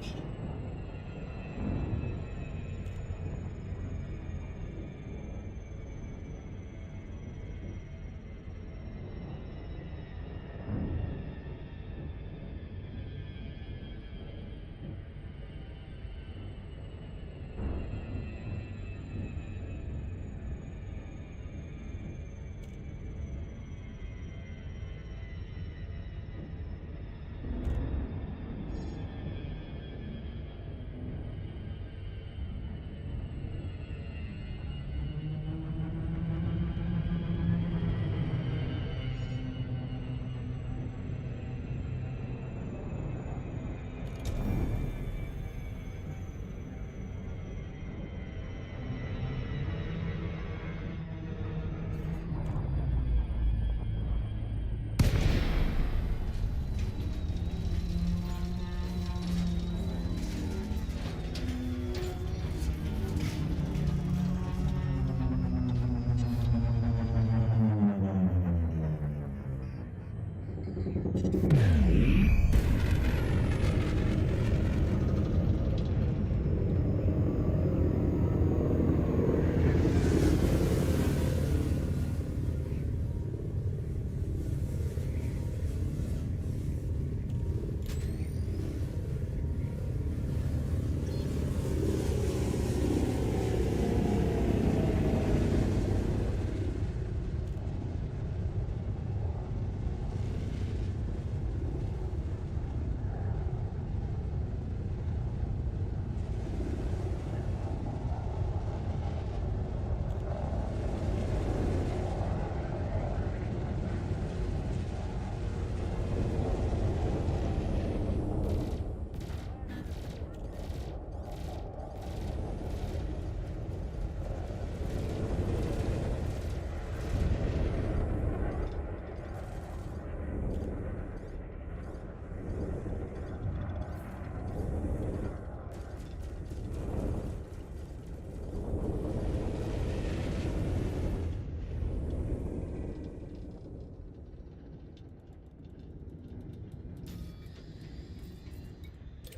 engaged.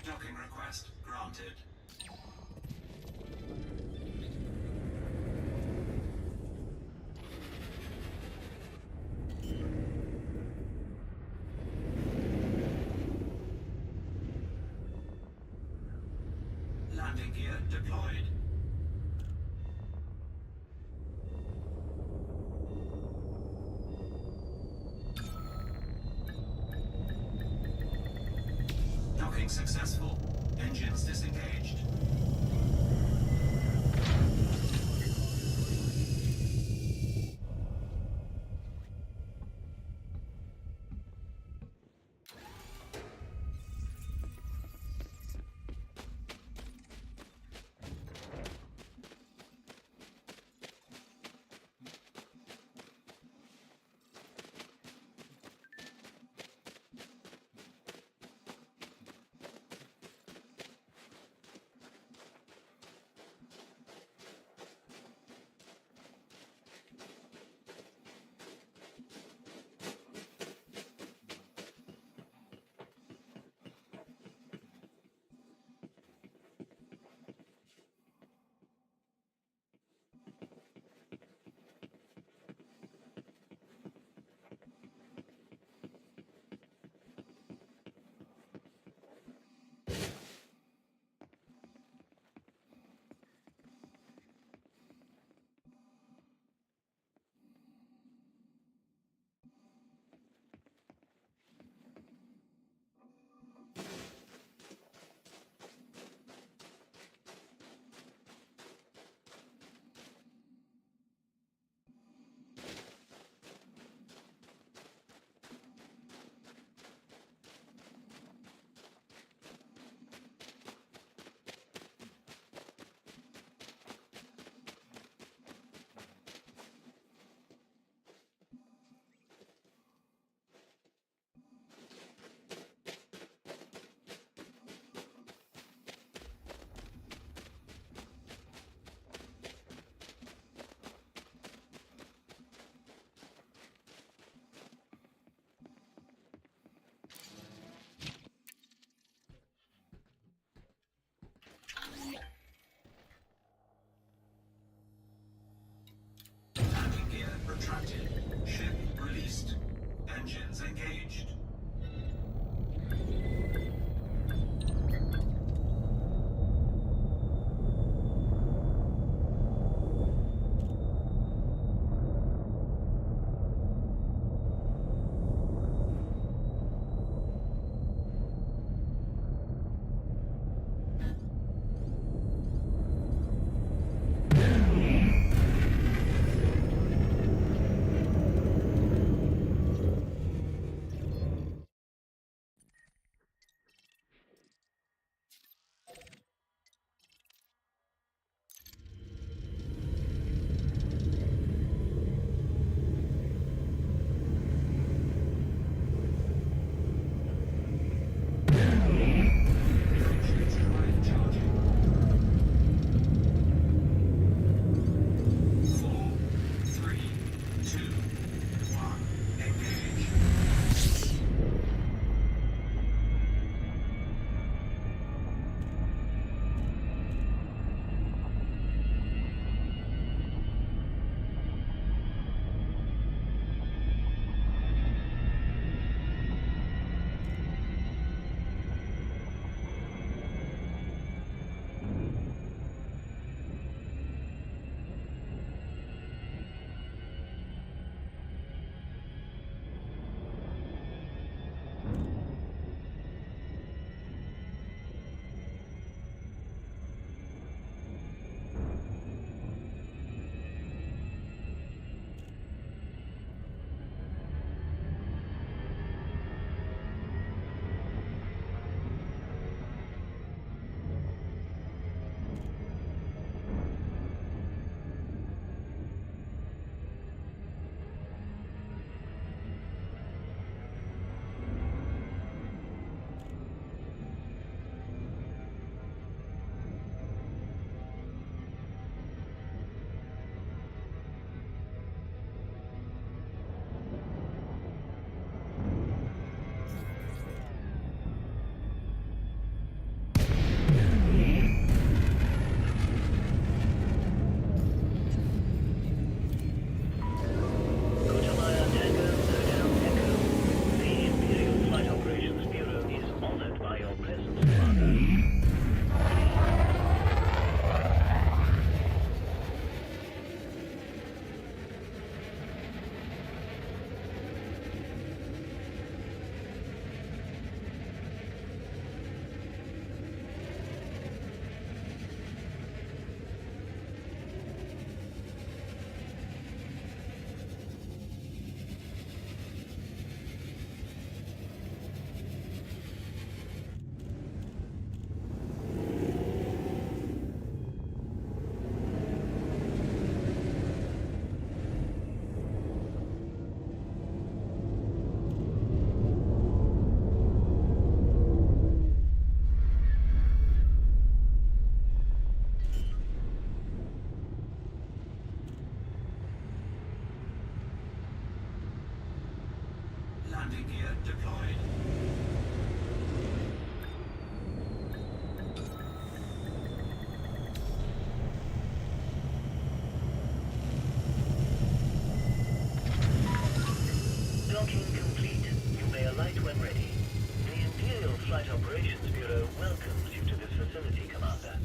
Docking request granted. Landing gear deployed. Docking successful. Engines disengaged. Landing gear deployed. Docking complete. You may alight when ready. The Imperial Flight Operations Bureau welcomes you to this facility, Commander.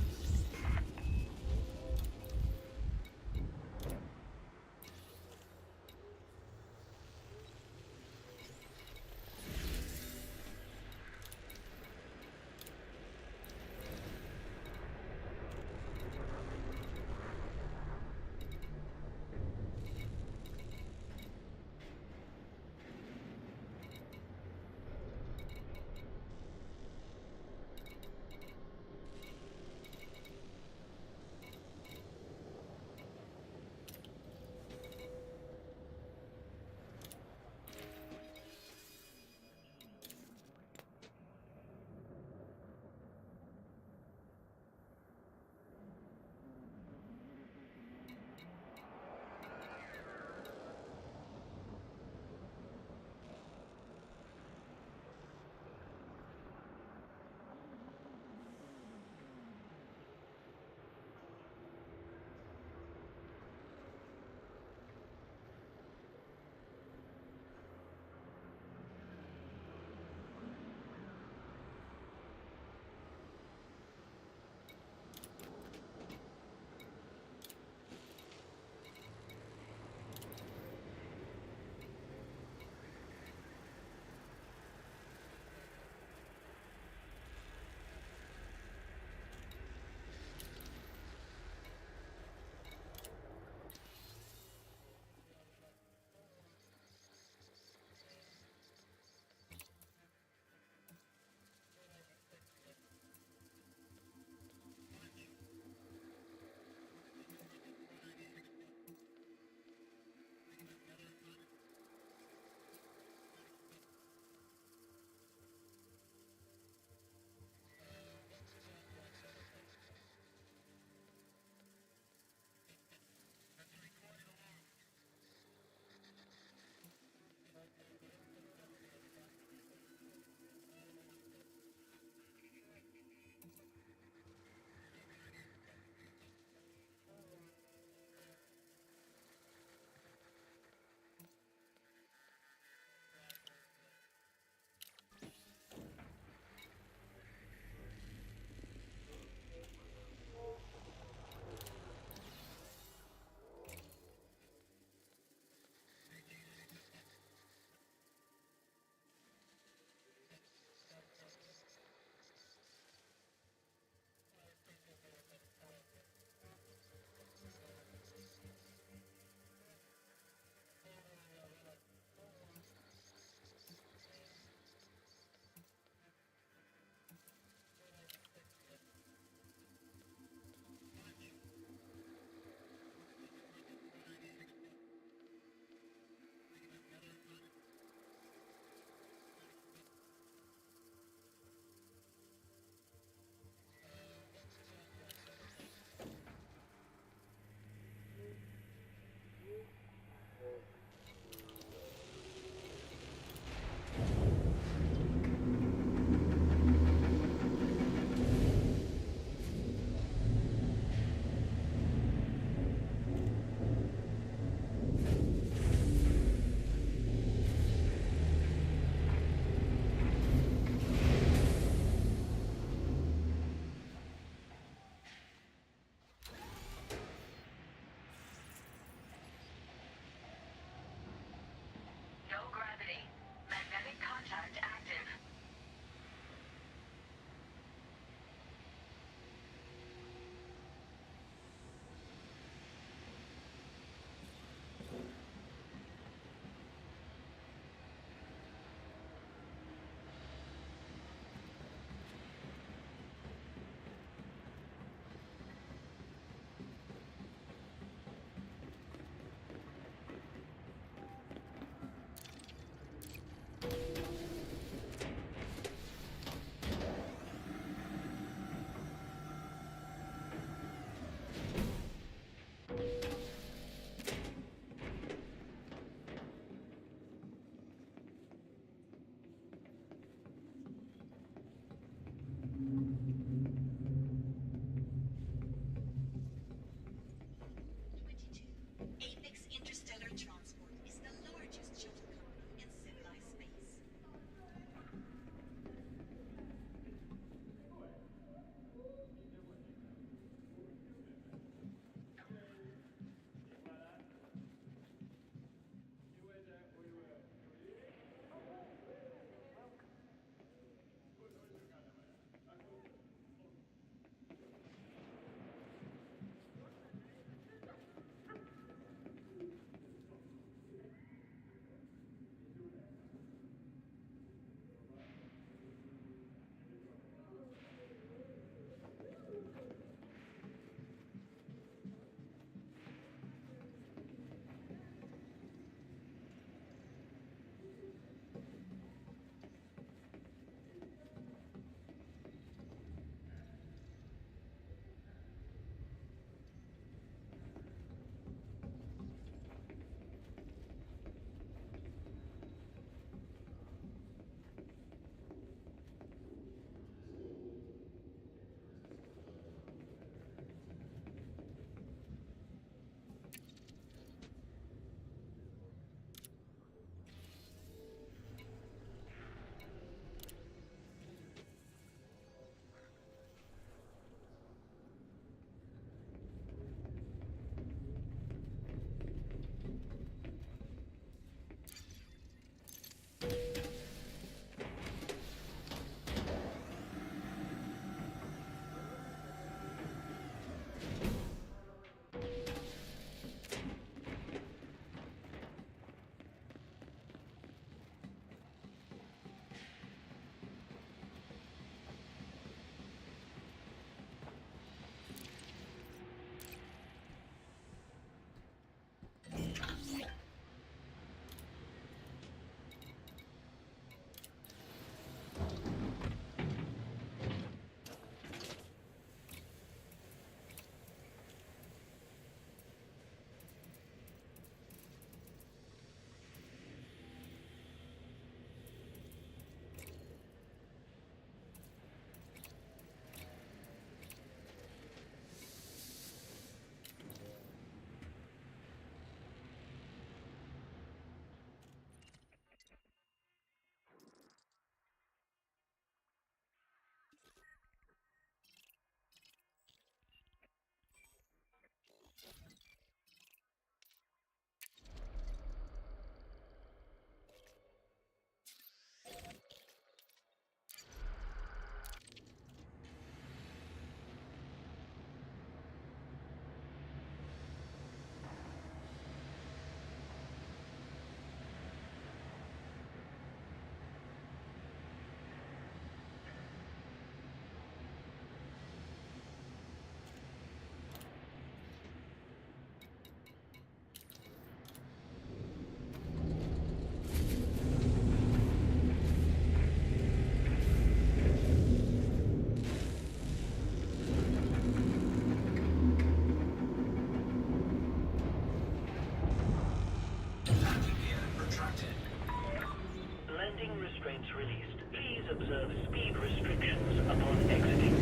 released. Please observe speed restrictions upon exiting.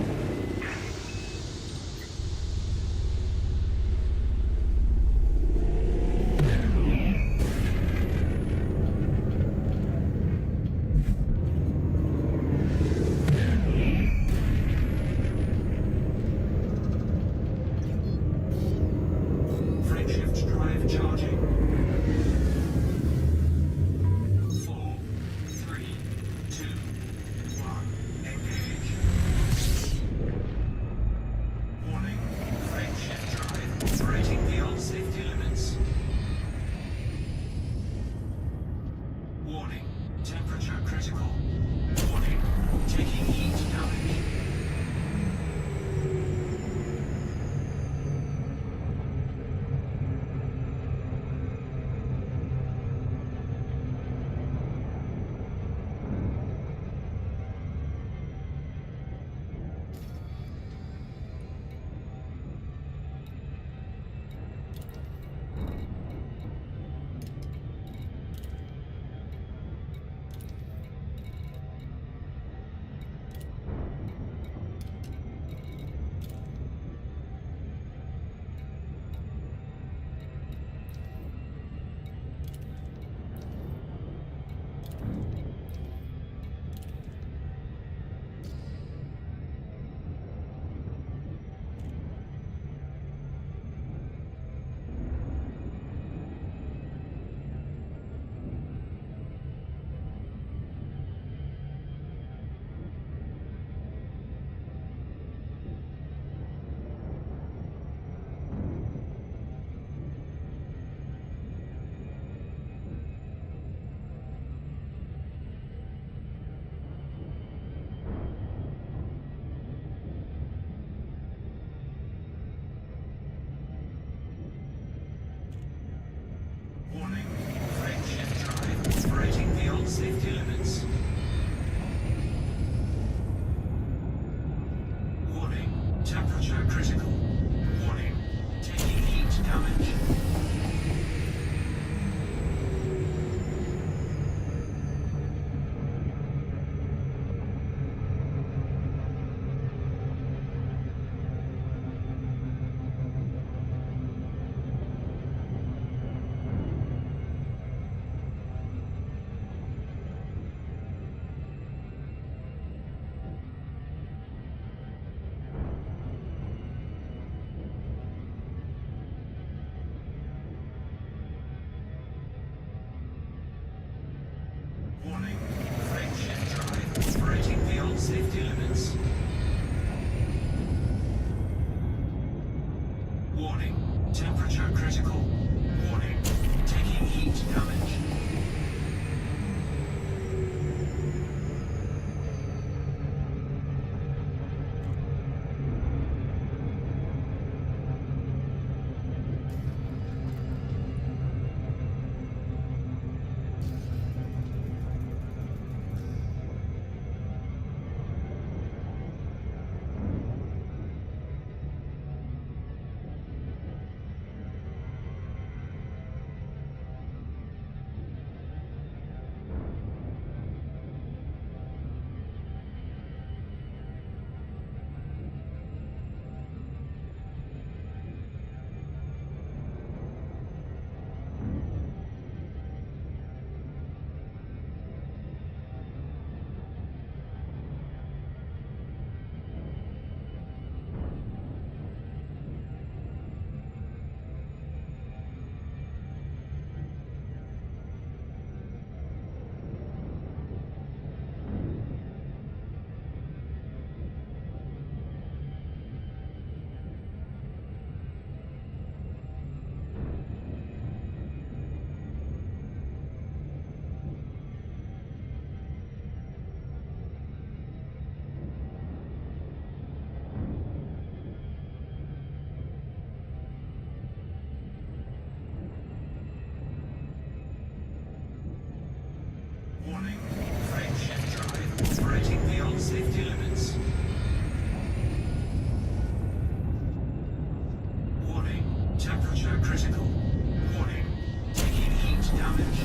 Frameshift drive charging. 4, 3, 2, 1. Engage. Warning. Frameshift drive operating beyond safety limits. Warning. Temperature critical. Warning. Taking heat damage. Warning. Frameshift drive operating beyond safety limits. Warning. Temperature critical. Warning. Taking heat damage. Warning. Frameshift drive operating beyond safety limits. Warning. Temperature critical. Warning. Taking heat damage. Warning. Frameshift drive operating beyond safety limits. Warning. Temperature critical. Warning. Taking heat damage.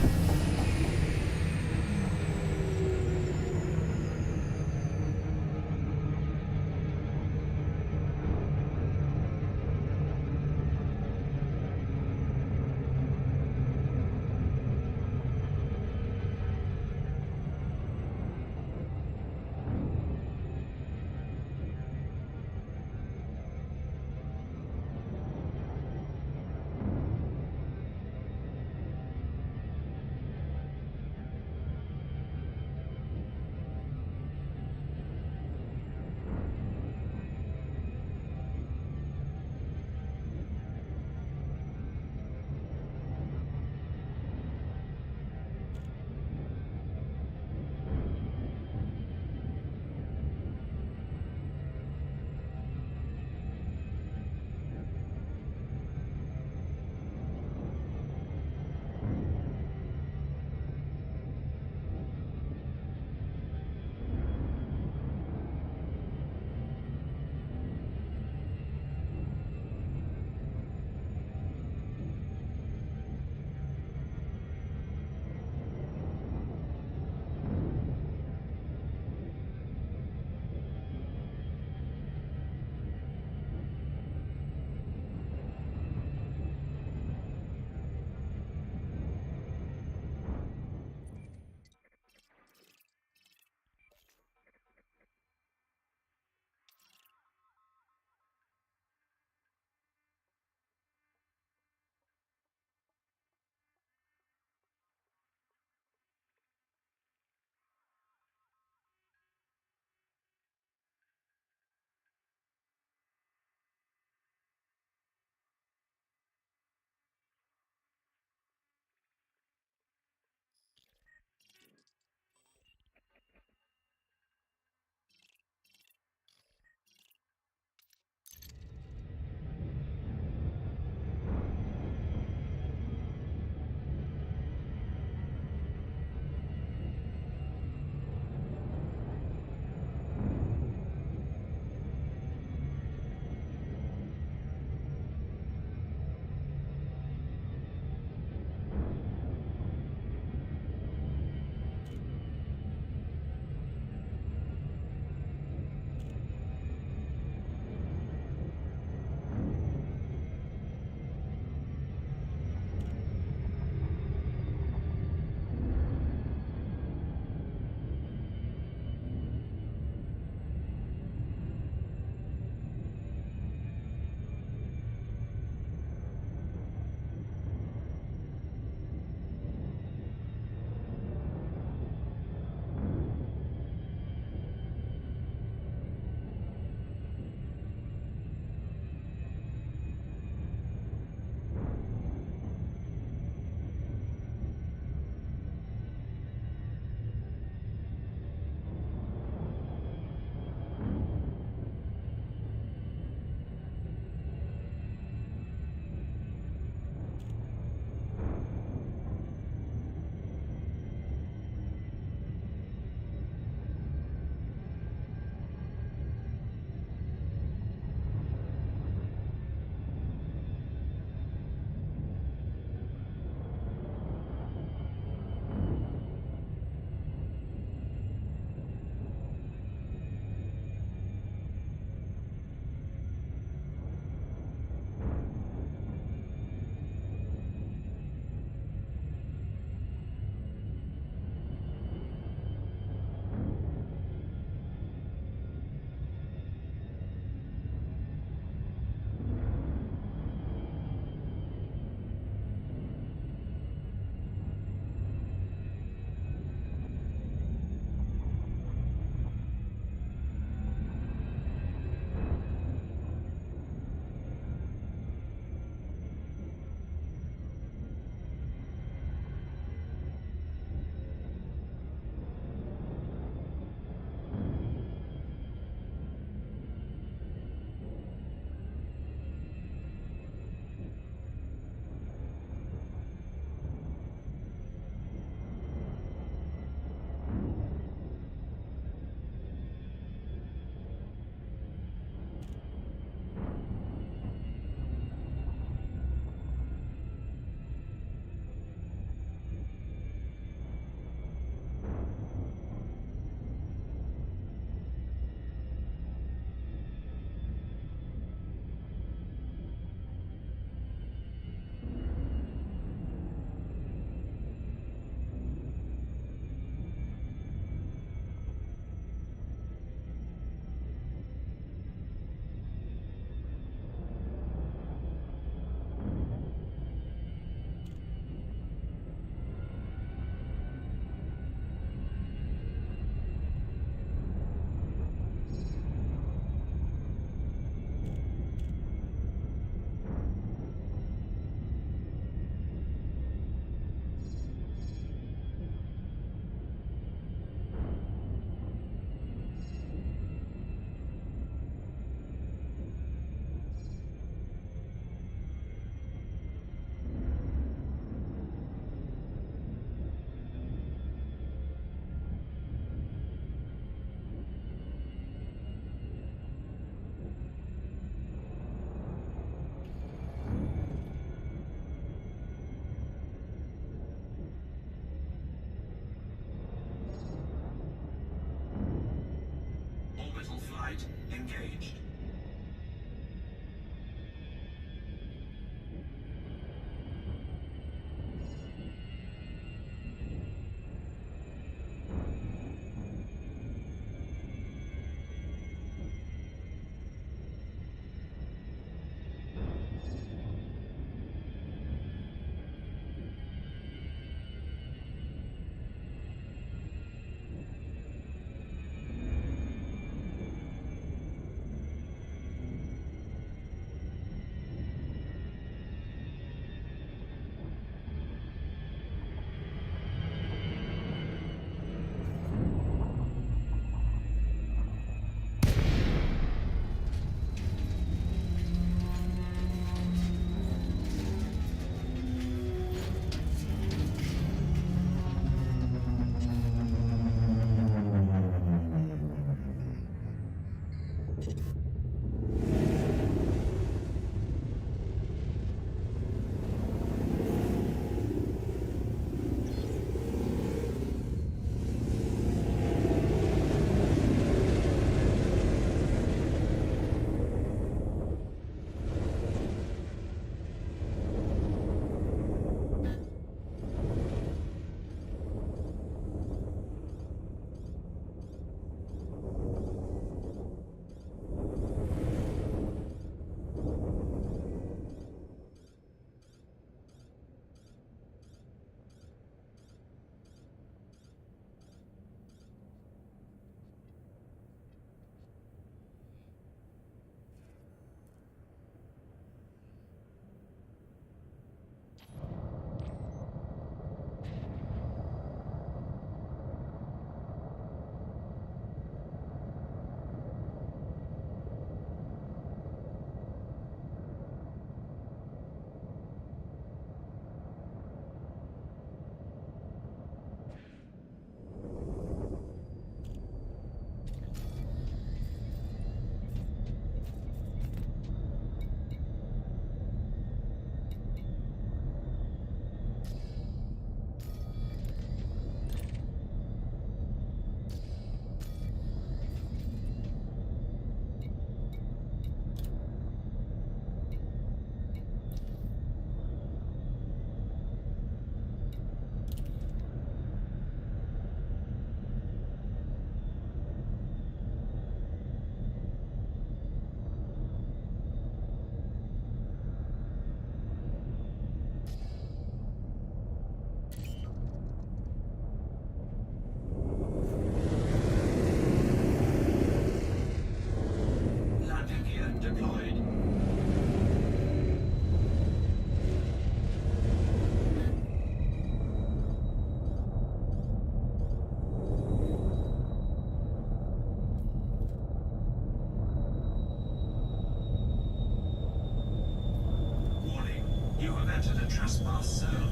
You have entered a trespass zone.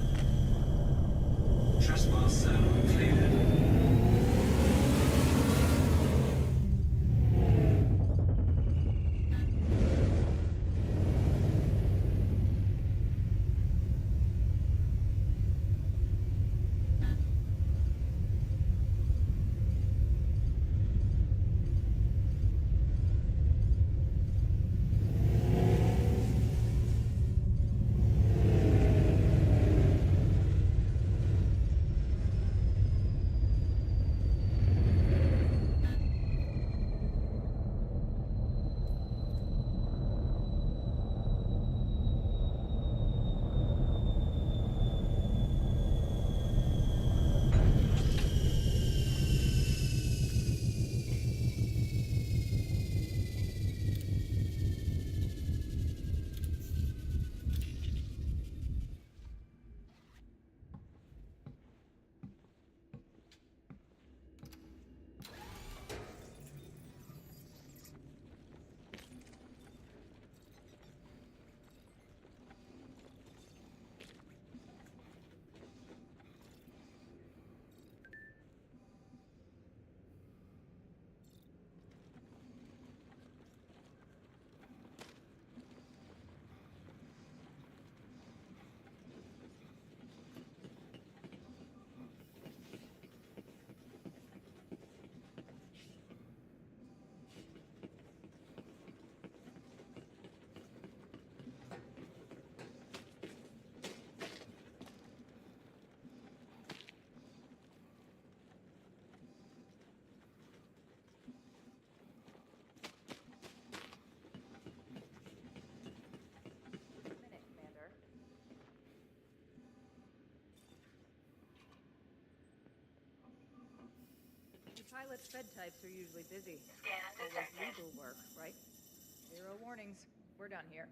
Trespass zone cleared. Pilot's fed types are usually busy. Scan Always detected. legal work, right? 0 warnings. We're done here.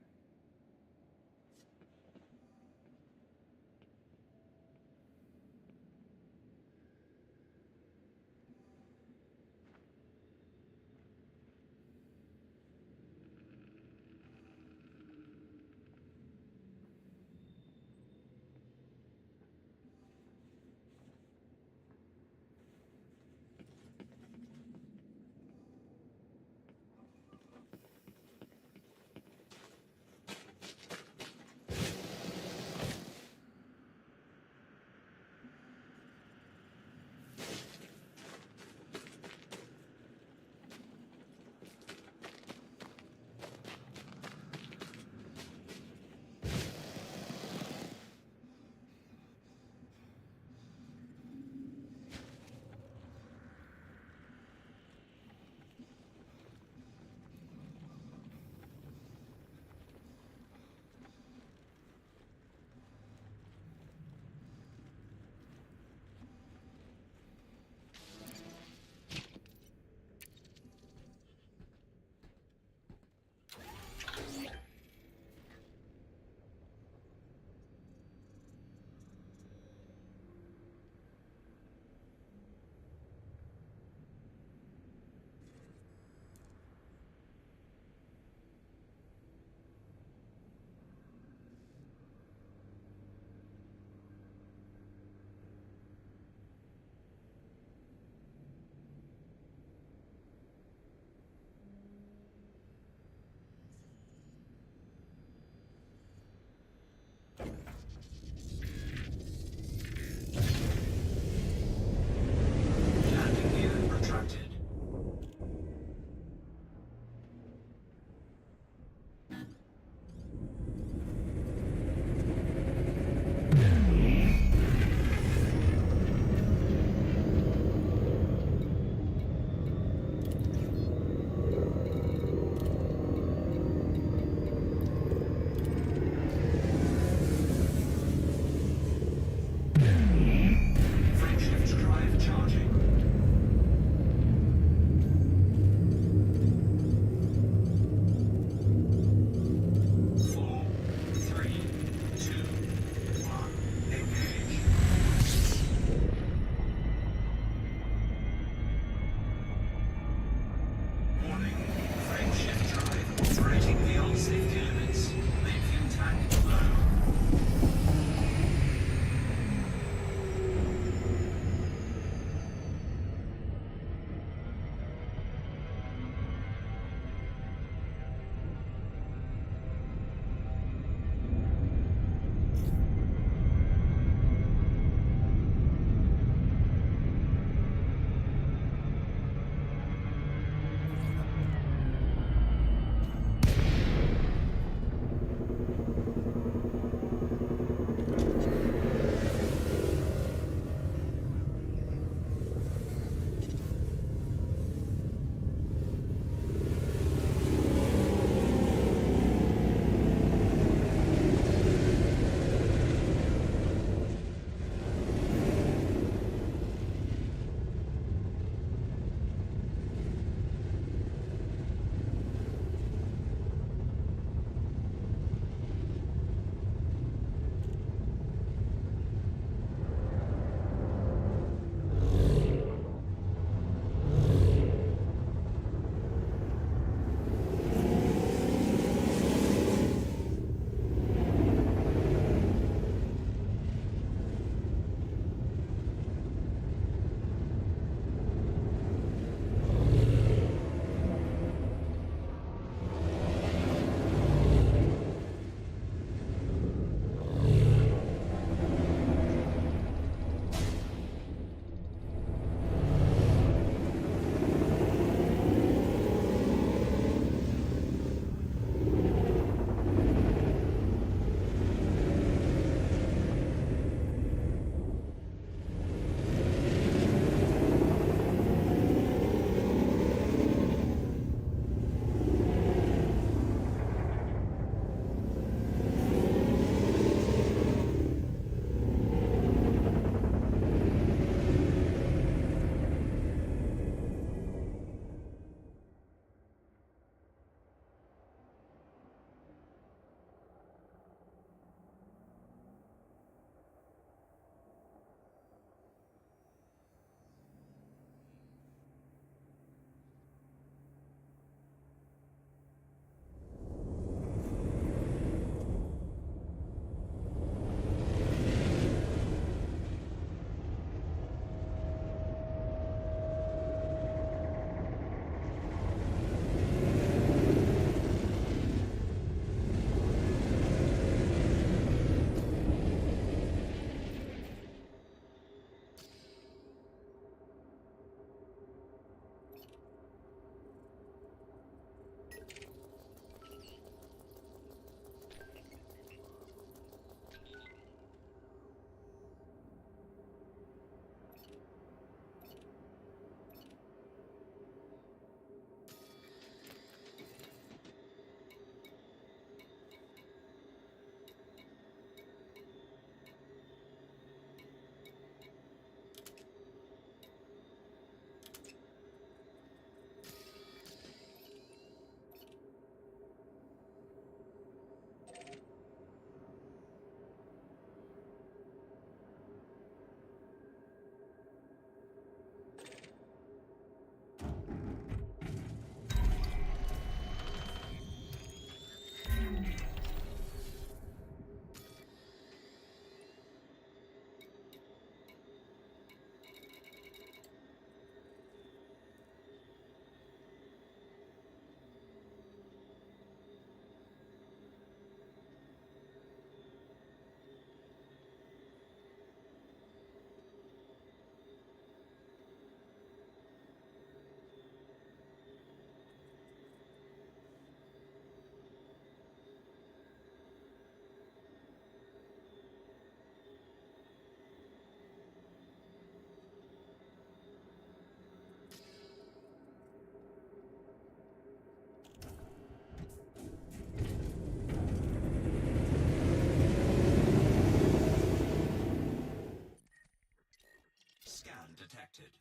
detected.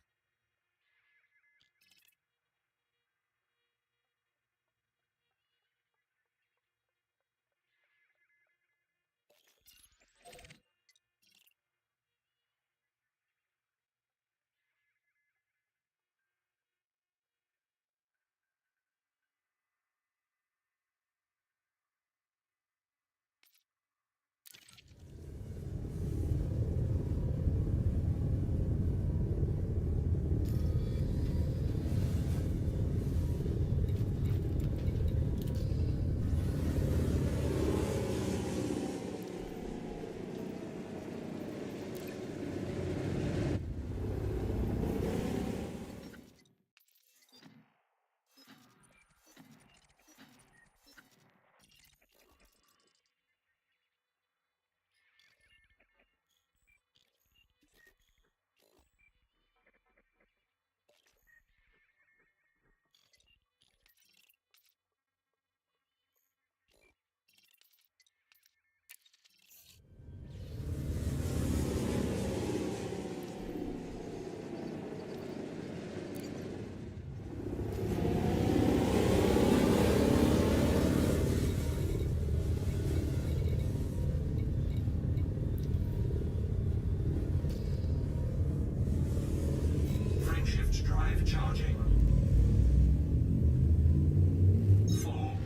Frameshift drive charging. 4,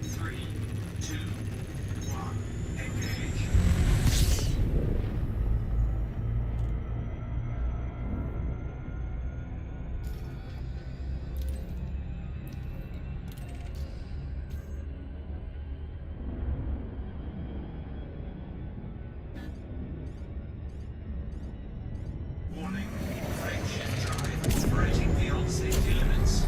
3, 2, 1. Engage. Warning. Frameshift drive operating beyond safety limits.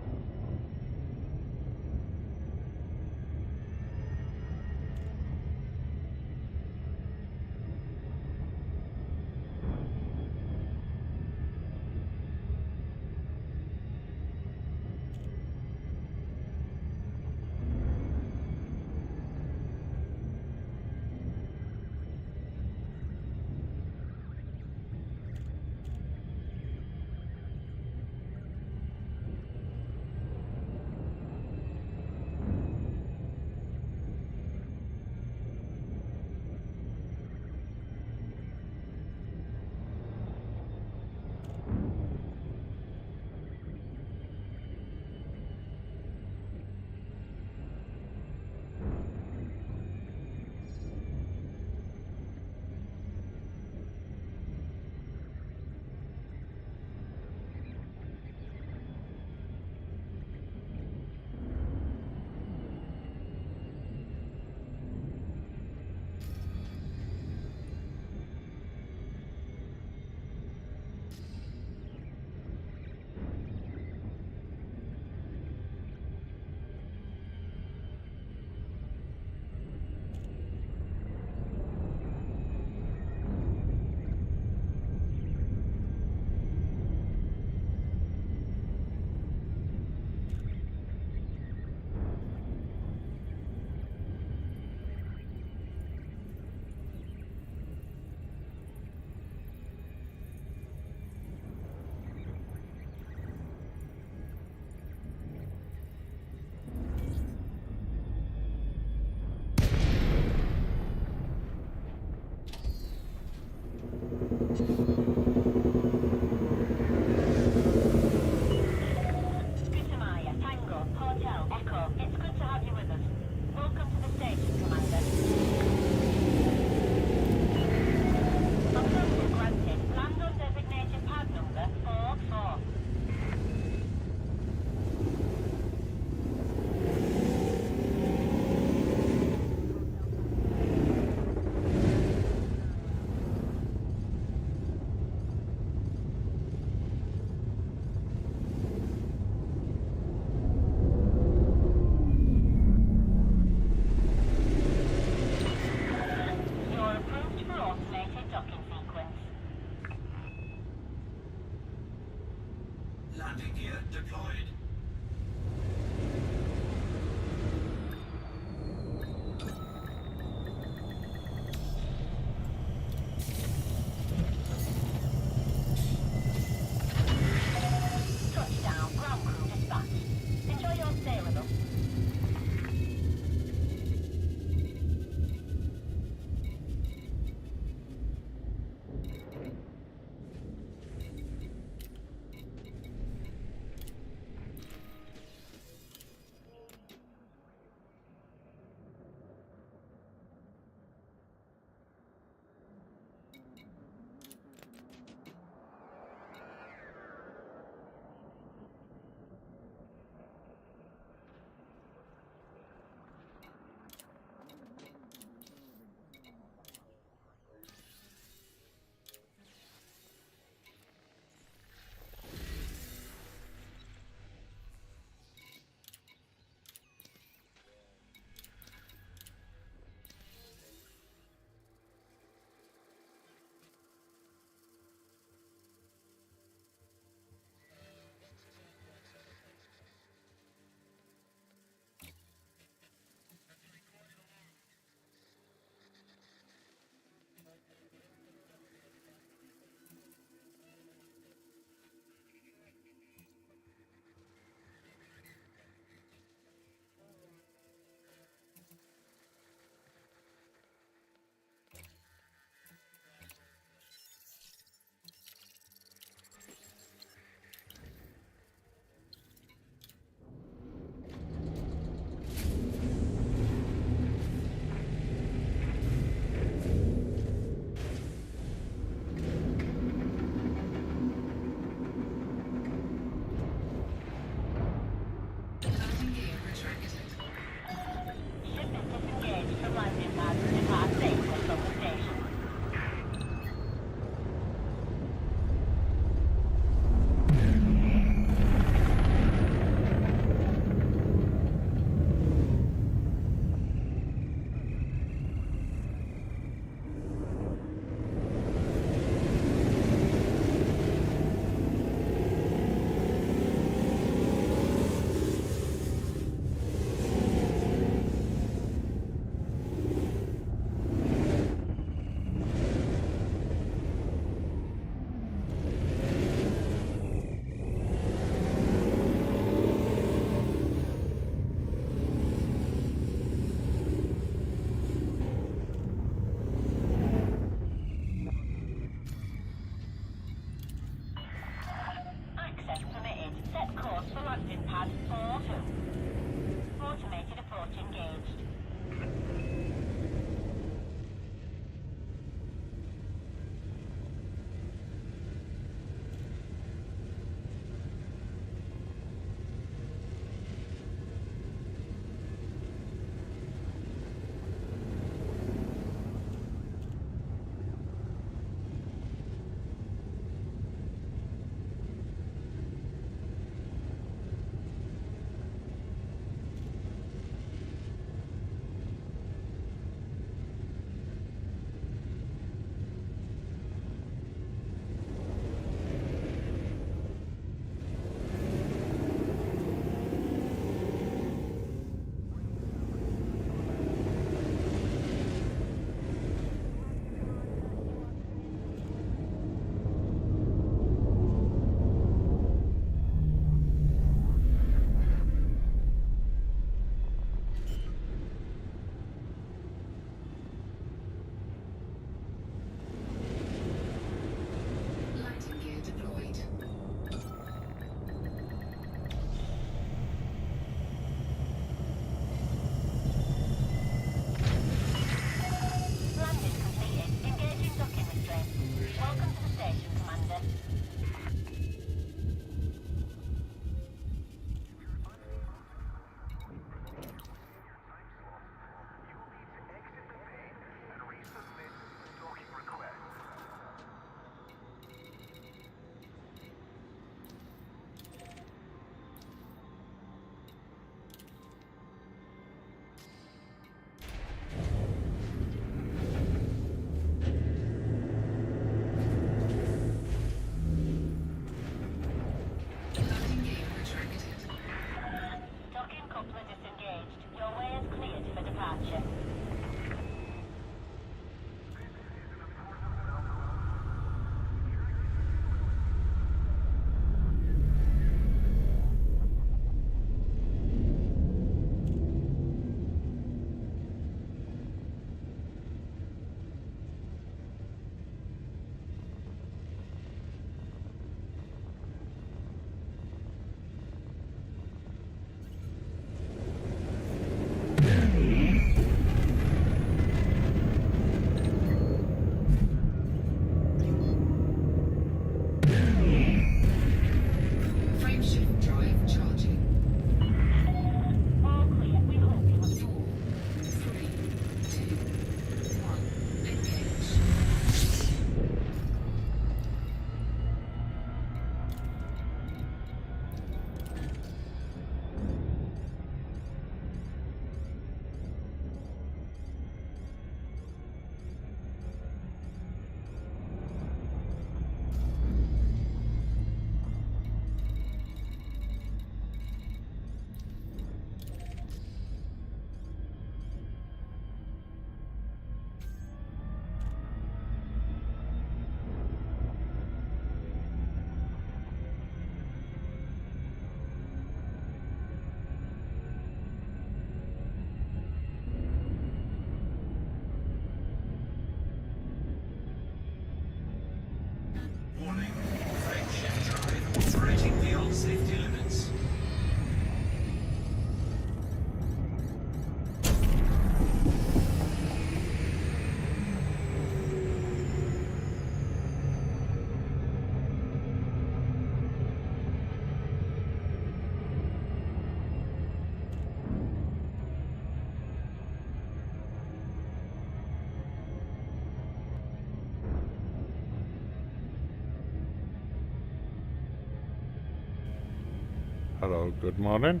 Hello, good morning.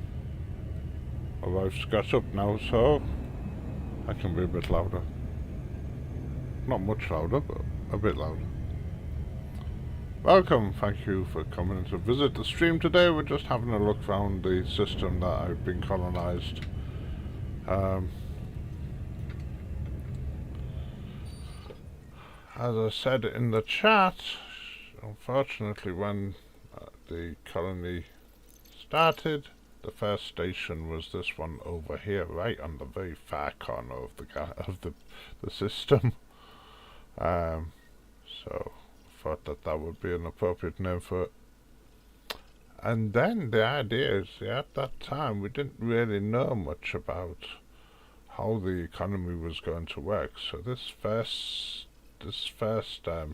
My wife's got up now, so I can be a bit louder. Not much louder, but a bit louder. Welcome, thank you for coming to visit the stream today. We're just having a look around the system that I've been colonized. As I said in the chat, unfortunately when the colony started, the first station was this one over here, right on the very far corner of the system. So thought that would be an appropriate name for it. And then the idea is, at that time we didn't really know much about how the economy was going to work. So this first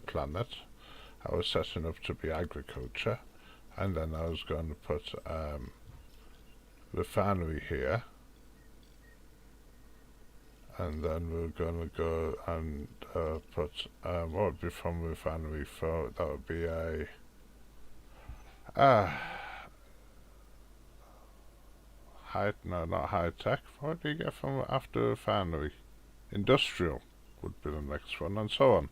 planet I was setting up to be agriculture, and then I was going to put refinery here, and then we're going to go and put what would be from refinery for, that would be a not high tech. What do you get from after refinery? Industrial would be the next one, and so on.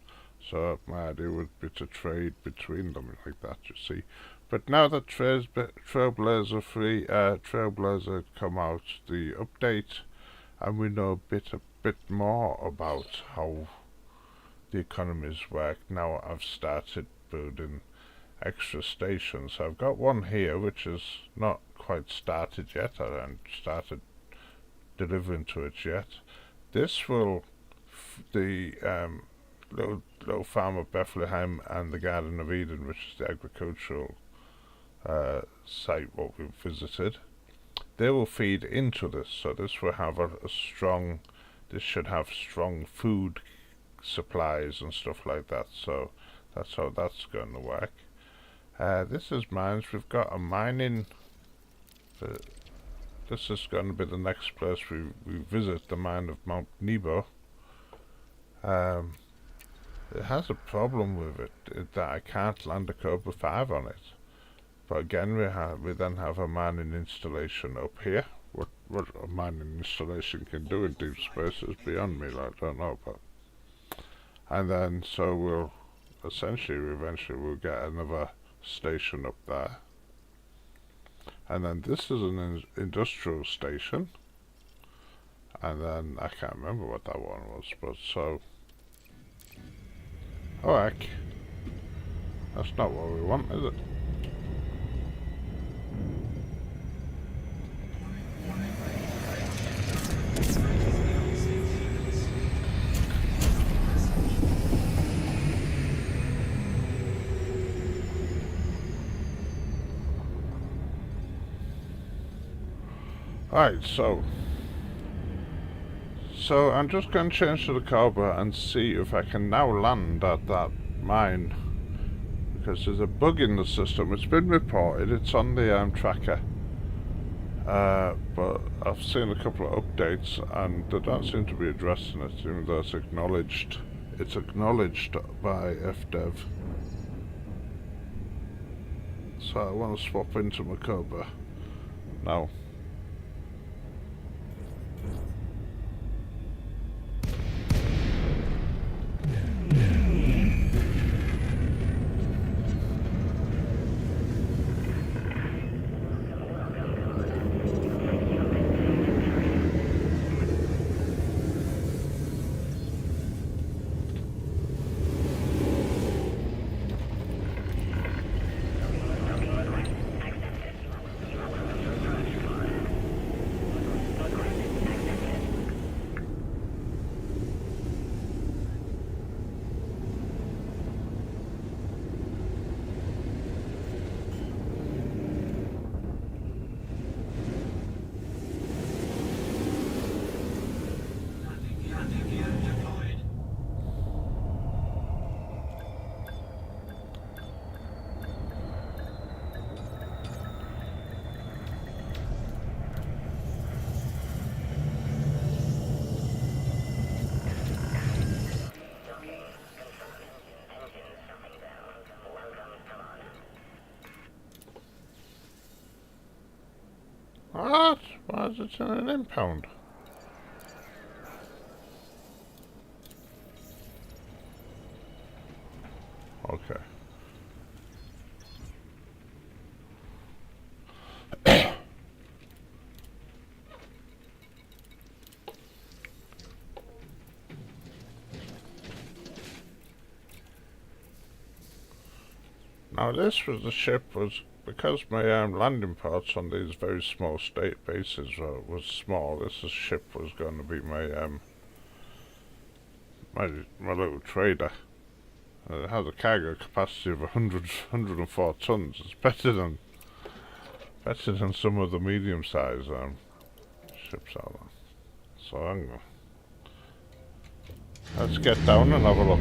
So my idea would be to trade between them like that, you see. But now that Trailblazer come out, the update, and we know a bit more about how the economies work. Now I've started building extra stations. I've got one here which is not quite started yet. I haven't started delivering to it yet. This will the little farm of Bethlehem and the Garden of Eden, which is the agricultural site what we've visited, they will feed into this. So this will have this should have strong food supplies and stuff like that. So that's how that's going to work. This is mines. We've got a mining. This is going to be the next place we visit, the mine of Mount Nebo. It has a problem with it, that I can't land a Cobra 5 on it. But again, we then have a mining installation up here. What a mining installation can do in deep space is beyond me. I don't know, but and then so we'll eventually we'll get another station up there, and then this is an industrial station, and then I can't remember what that one was, but so. Oh heck, that's not what we want, is it? Alright, so I'm just going to change to the Cobra and see if I can now land at that mine, because there's a bug in the system. It's been reported, it's on the tracker, but I've seen a couple of updates and they don't seem to be addressing it, even though it's acknowledged by FDev. So I want to swap into my Cobra now. What? Why is it in an impound? Okay. Now this was the ship was because my landing ports on these very small state bases was small. This ship was going to be my my little trader. It has a cargo capacity of 104 tons. It's better than some of the medium-sized ships out there. So let's get down and have a look.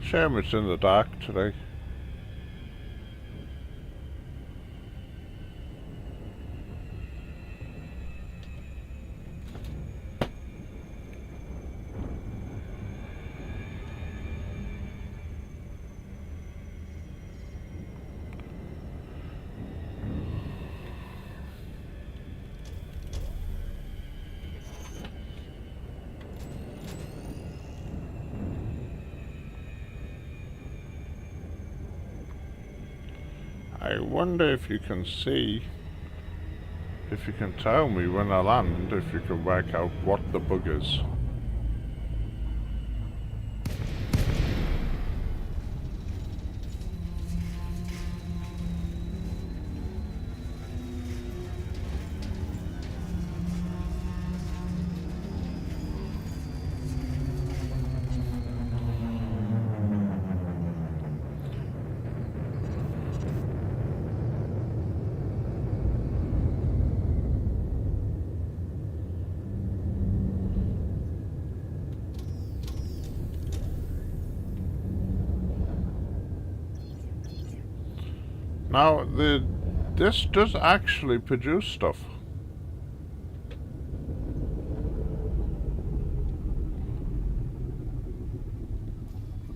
Shame it's in the dark today. I wonder if you can see, if you can tell me when I land, if you can work out what the bug is. Now, this does actually produce stuff.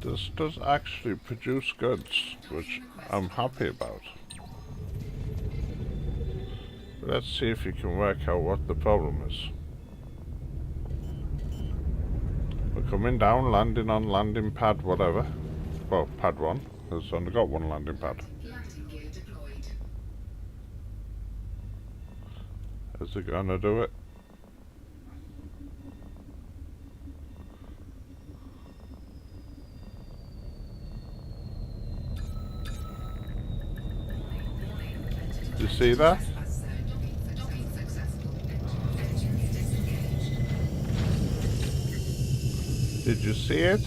This does actually produce goods, which I'm happy about. Let's see if you can work out what the problem is. We're coming down, landing on landing pad whatever. Well, pad 1. It's only got one landing pad. Is it gonna do it? You see that? Did you see it?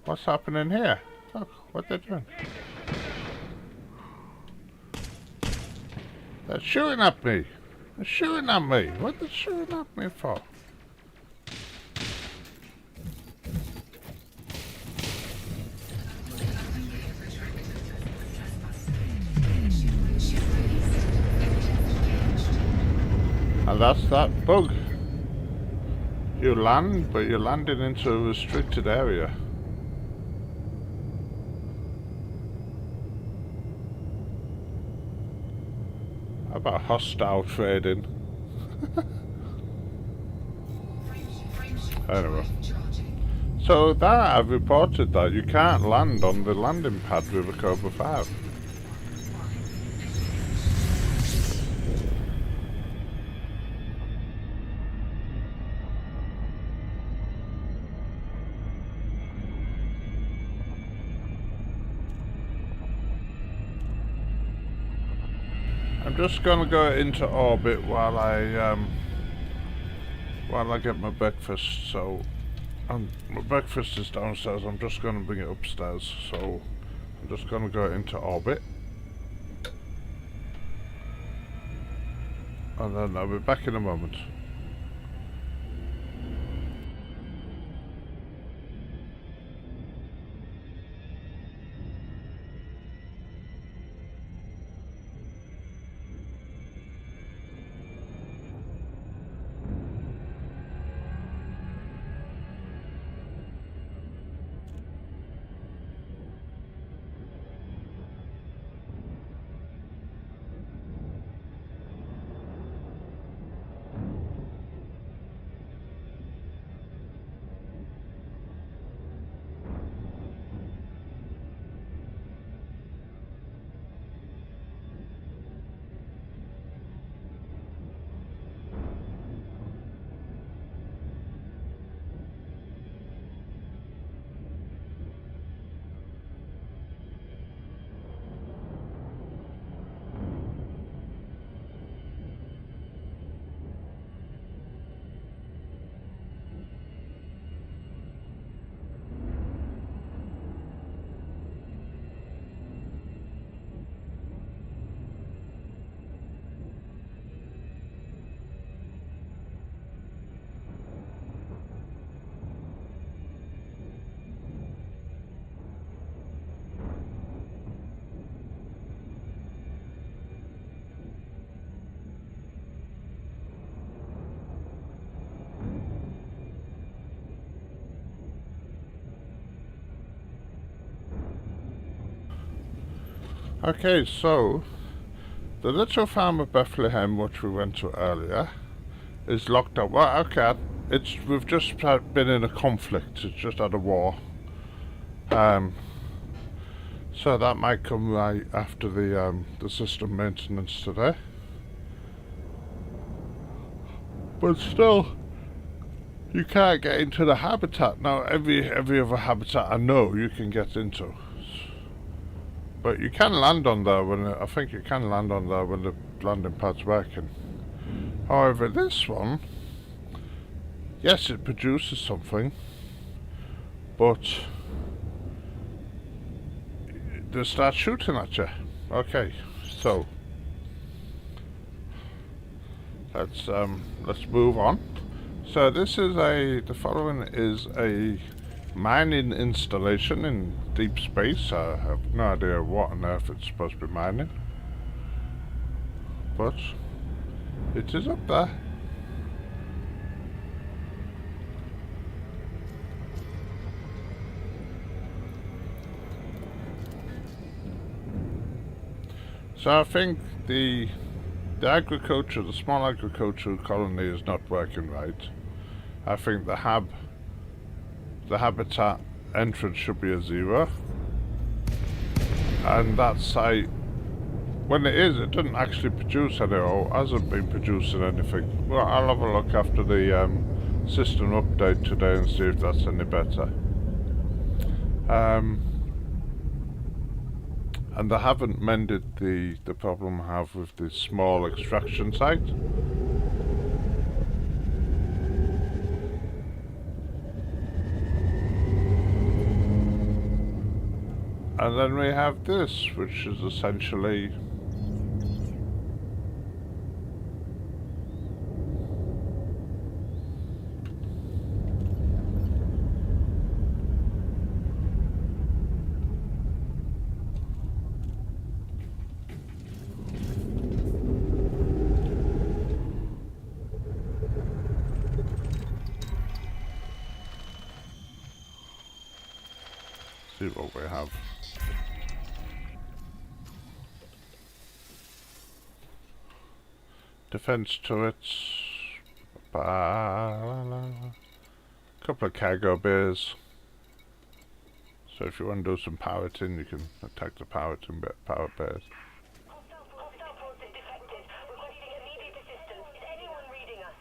What's happening here? Look, what they're doing. They're shooting at me. They're shooting at me. What are they shooting at me for? And that's that bug. You land, but you're landing into a restricted area. How about hostile trading? Anyway. So that, I've reported that you can't land on the landing pad with a Cobra 5. I'm just gonna go into orbit while I get my breakfast. So, my breakfast is downstairs. I'm just gonna bring it upstairs. So, I'm just gonna go into orbit, and then I'll be back in a moment. Okay, so the little farm of Bethlehem, which we went to earlier, is locked up. Well, okay, we've just been in a conflict. It's just had a war. So that might come right after the system maintenance today. But still, you can't get into the habitat now. Every other habitat I know you can get into. But you can land on there I think you can land on there when the landing pad's working. However, this one, yes, it produces something, but they start shooting at you. Okay, so let's move on. So this is the following is a mining installation in deep space. I have no idea what on earth it's supposed to be mining, but it is up there. So I think the agriculture, the small agricultural colony is not working right. I think the habitat entrance should be a 0. And that site, when it is, it doesn't actually produce any, or hasn't been producing anything. Well, I'll have a look after the system update today and see if that's any better. And they haven't mended the problem I have with the small extraction site. And then we have this, which is essentially see what we have. Defense turrets. Couple of cargo bays. So if you want to do some pirating, you can attack the pirating power bays. Hostile forces detected. Requesting immediate assistance. Is anyone reading us?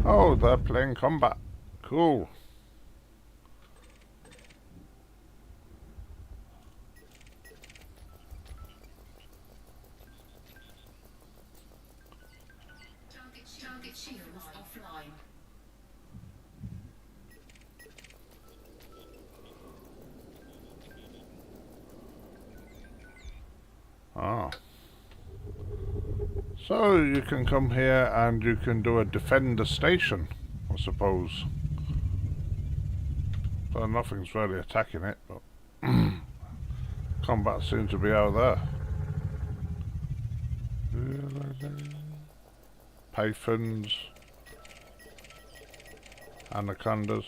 Oh, they're playing combat. Cool. Target shields offline. Ah. So you can come here and you can do a defend the station, I suppose. So nothing's really attacking it, but combat seems to be out there. Pythons, anacondas.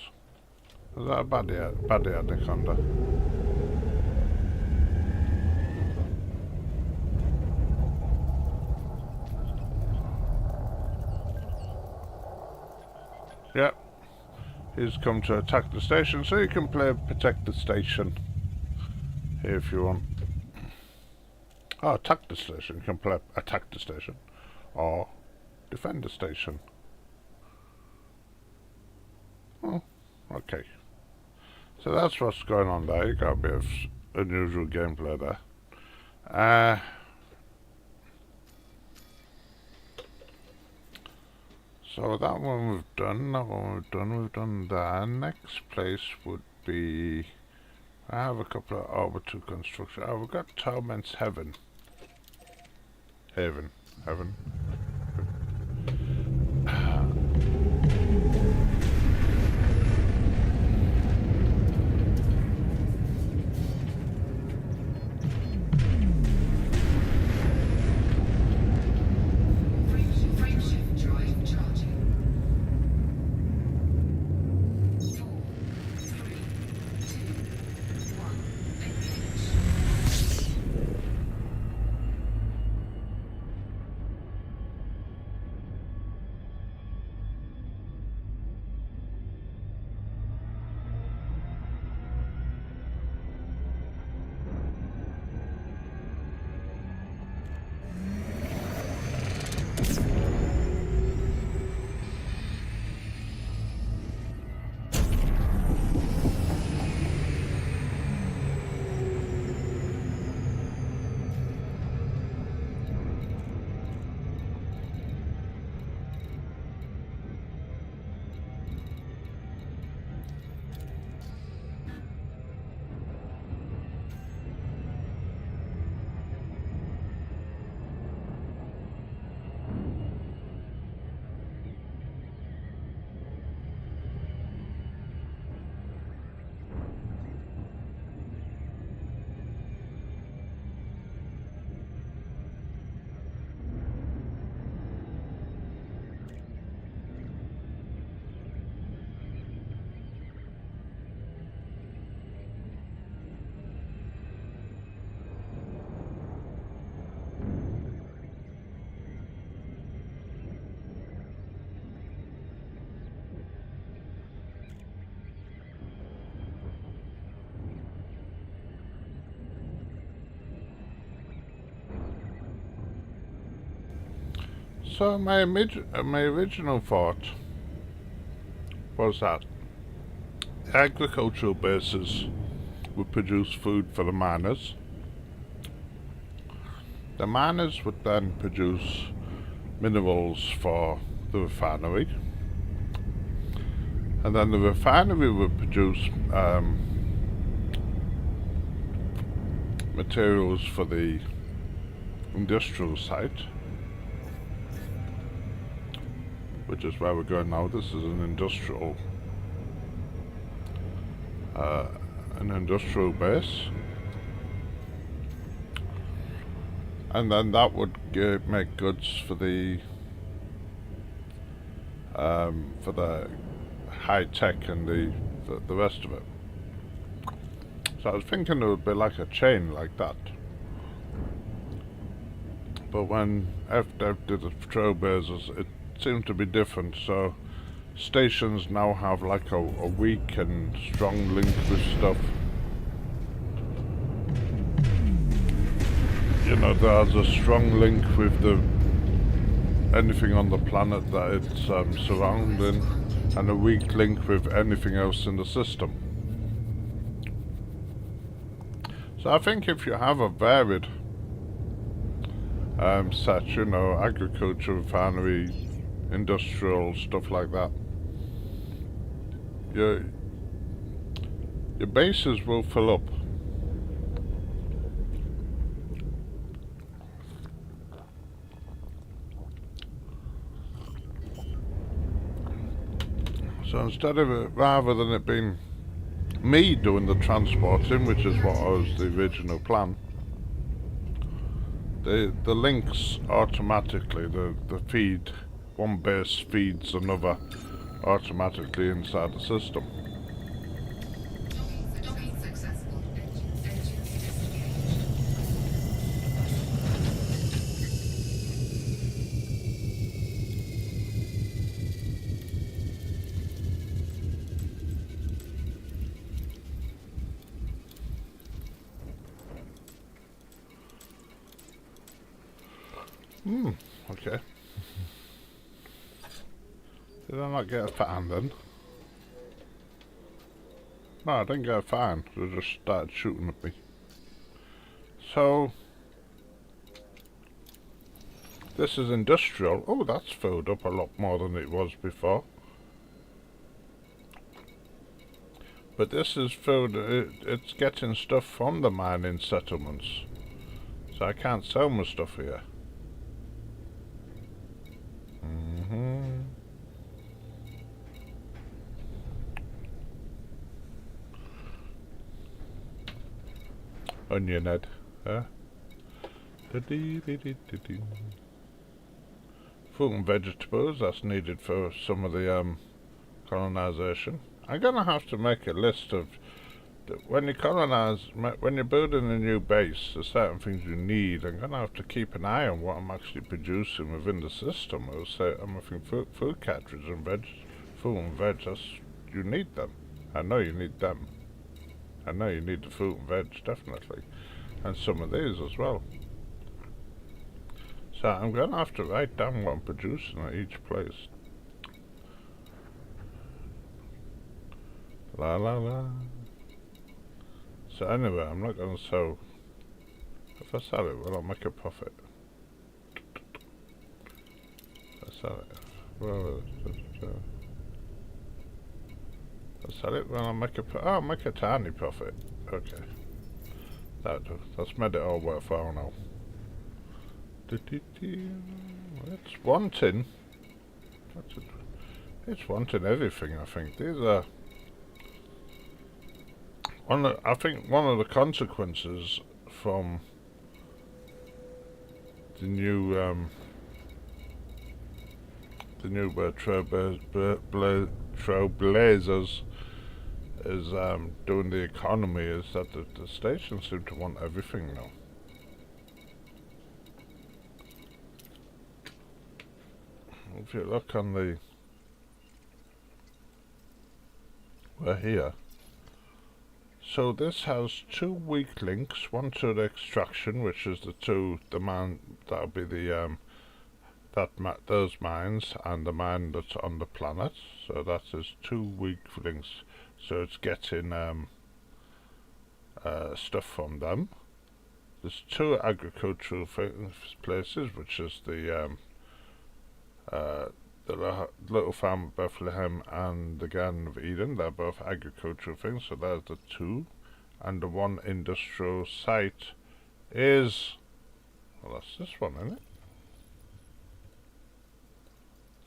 Is that a baddie anaconda? Yep. He's come to attack the station, so you can play protect the station here if you want. Oh, attack the station. You can play attack the station or defend the station. Oh, okay. So that's what's going on there. You got a bit of unusual gameplay there. So that one we've done, we've done that. Next place would be... I have a couple of orbital construction. Oh, we've got Torment's Heaven. Heaven. Frameshift drive charging. 4, 3, 2, 1. Engage. So my original thought was that agricultural bases would produce food for the miners. The miners would then produce minerals for the refinery, and then the refinery would produce materials for the industrial site, which is where we're going now. This is an industrial an industrial base, and then that would make goods for the high tech and the rest of it. So I was thinking it would be like a chain like that. But when FDev did the patrol bases, it seemed to be different. So stations now have like a weak and strong link with stuff. You know, there's a strong link with anything on the planet that it's surrounding, and a weak link with anything else in the system. So I think if you have a varied set, you know, agriculture, refinery, industrial, stuff like that, your bases will fill up. So instead of it, rather than it being me doing the transporting, which is what was the original plan, the links automatically, the feed, one base feeds another automatically inside the system. Docking successful. Engines disengaged. Okay. Did I not get a fan then? No, I didn't get a fan. They just started shooting at me. So this is industrial. Oh, that's filled up a lot more than it was before. But this is filled, it's getting stuff from the mining settlements. So I can't sell my stuff here. Onion head, huh? Fruit and vegetables, that's needed for some of the colonization. I'm gonna have to make a list of when you colonize, when you're building a new base, there's certain things you need. I'm gonna have to keep an eye on what I'm actually producing within the system. I'll say, I'm thinking food cartridges and fruit and veg, you need them. I know you need them. I know you need the fruit and veg, definitely. And some of these as well. So I'm gonna have to write down what I'm producing at each place. La la la. So anyway, I'm not gonna sell. If I sell it, will I make a profit? If I sell it, well, if I sell it, will I make I'll make a tiny profit. Okay. That's made it all worthwhile now. It's wanting. It's wanting everything, I think. These are I think one of the consequences from the new Trailblazers is doing the economy is that the stations seem to want everything now. If you look on the, we're here. So this has two weak links, one to the extraction, which is that'll be the those mines and the mine that's on the planet. So that is two weak links. So it's getting stuff from them. There's two agricultural places, which is the Little Farm of Bethlehem and the Garden of Eden. They're both agricultural things, so there's the two. And the one industrial site is, well, that's this one, isn't it?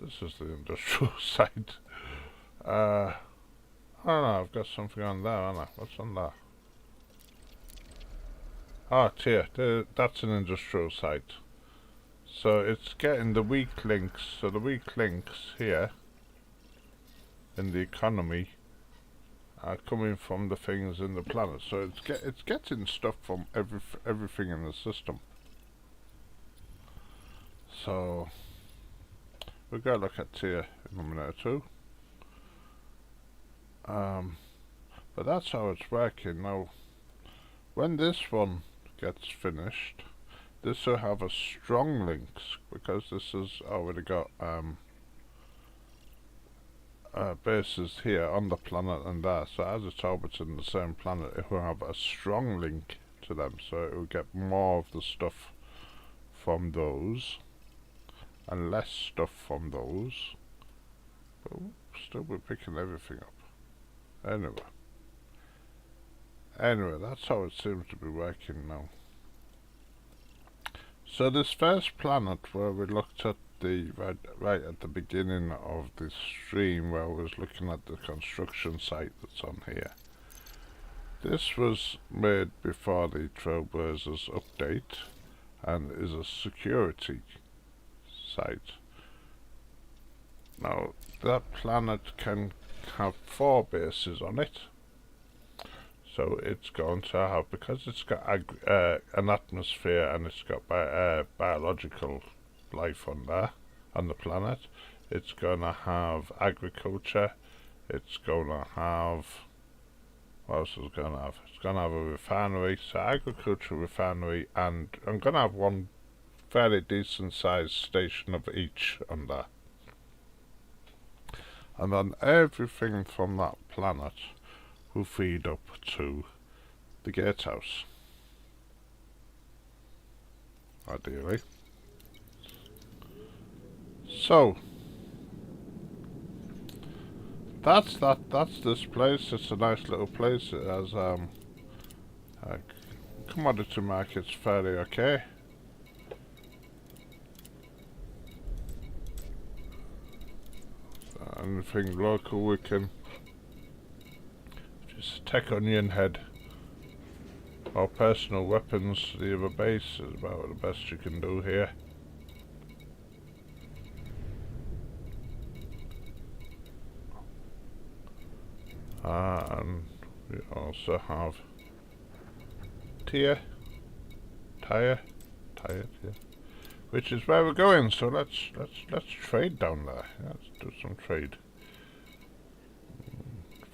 This is the industrial site. Oh Oh no, I've got something on there, haven't I? What's on there? Oh, tier. That's an industrial site. So it's getting the weak links. So the weak links here in the economy are coming from the things in the planet. So it's getting stuff from everything in the system. So we'll go look at tier in a minute or two. But that's how it's working now. When this one gets finished, this will have a strong links because this has already got bases here on the planet and there. So as it's orbiting the same planet, it will have a strong link to them. So it will get more of the stuff from those and less stuff from those. But still we're picking everything up. Anyway, that's how it seems to be working now. So this first planet where we looked at the right at the beginning of the stream, where I was looking at the construction site that's on here. This was made before the Trailblazers update and is a security site. Now that planet can have 4 bases on it. So it's going to have, because it's got an atmosphere and it's got biological life on there, on the planet, it's going to have agriculture, it's going to have, what else is it going to have? It's going to have a refinery, so agriculture, refinery, and I'm going to have one fairly decent sized station of each on there. And then everything from that planet will feed up to the gatehouse, ideally. So that's this place. It's a nice little place. It has commodity market's fairly okay. So anything local we can just tech onion head or personal weapons to the other base is about the best you can do here. And we also have tire, which is where we're going. So let's trade down there. Yeah, let's do some trade.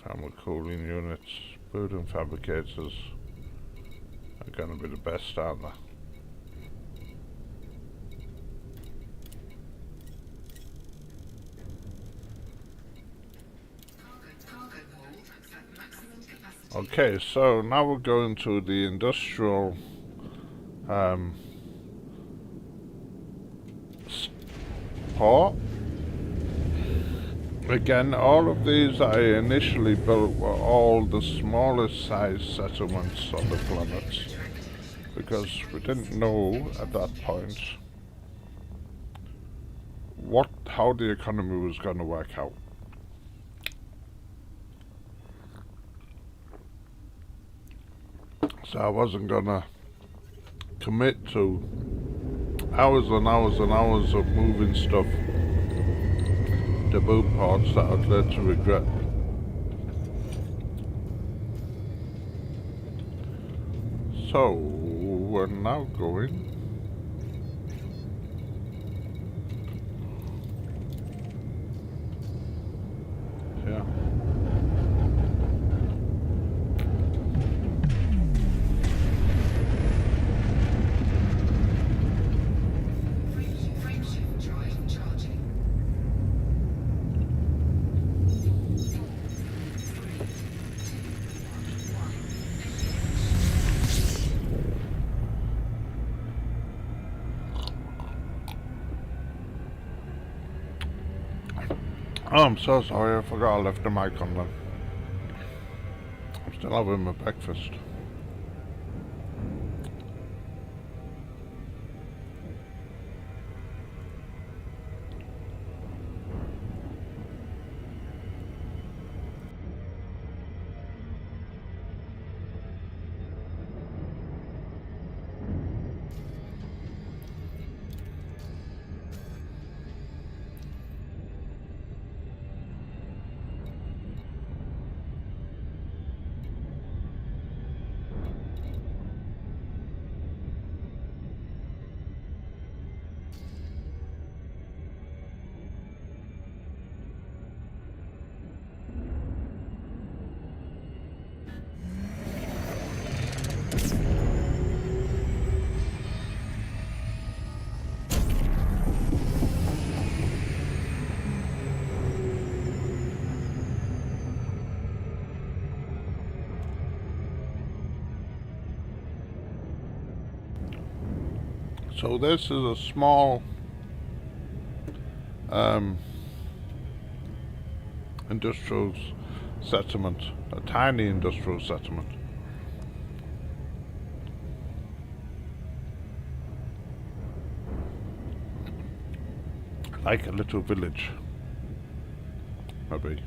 Thermal cooling units, building fabricators are going to be the best, aren't they? Okay, so now we're going to the industrial port. Again, all of these I initially built were all the smallest size settlements on the planet, because we didn't know at that point how the economy was going to work out. So I wasn't going to commit to hours and hours and hours of moving stuff to boot ports that I'd later regret. So we're now going here. Frameshift drive charging. 4, 2, 1, Oh, I'm so sorry, I forgot I left the mic on then. I'm still having my breakfast. So this is a small industrial settlement, a tiny industrial settlement. Like a little village, maybe.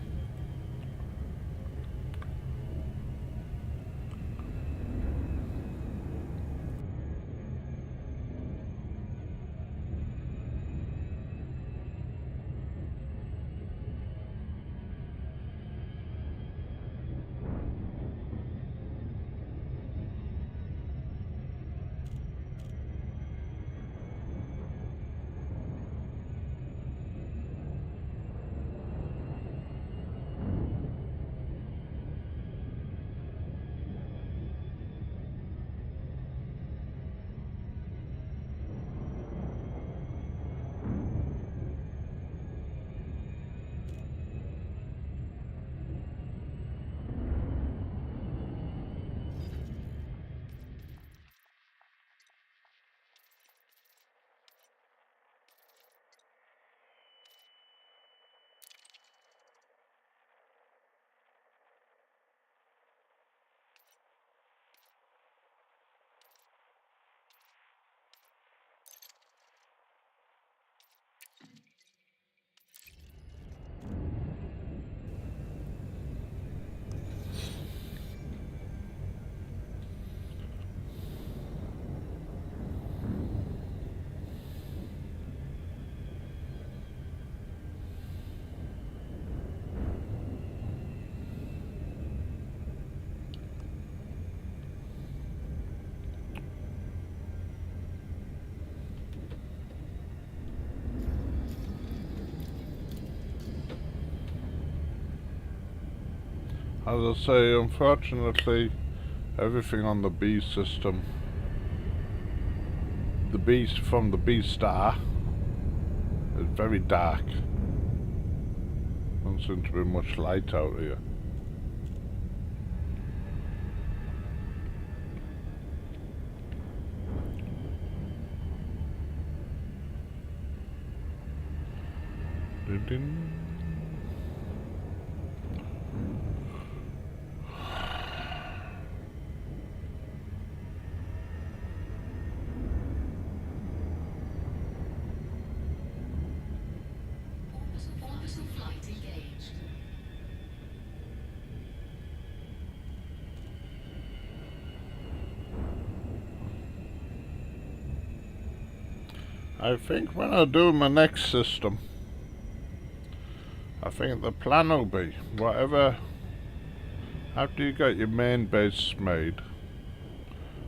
As I say, unfortunately, everything on the B system, the B from the B star, is very dark. Doesn't seem to be much light out here. Ding. Orbital flight engaged. I think when I do my next system, I think the plan will be whatever, after you get your main base made,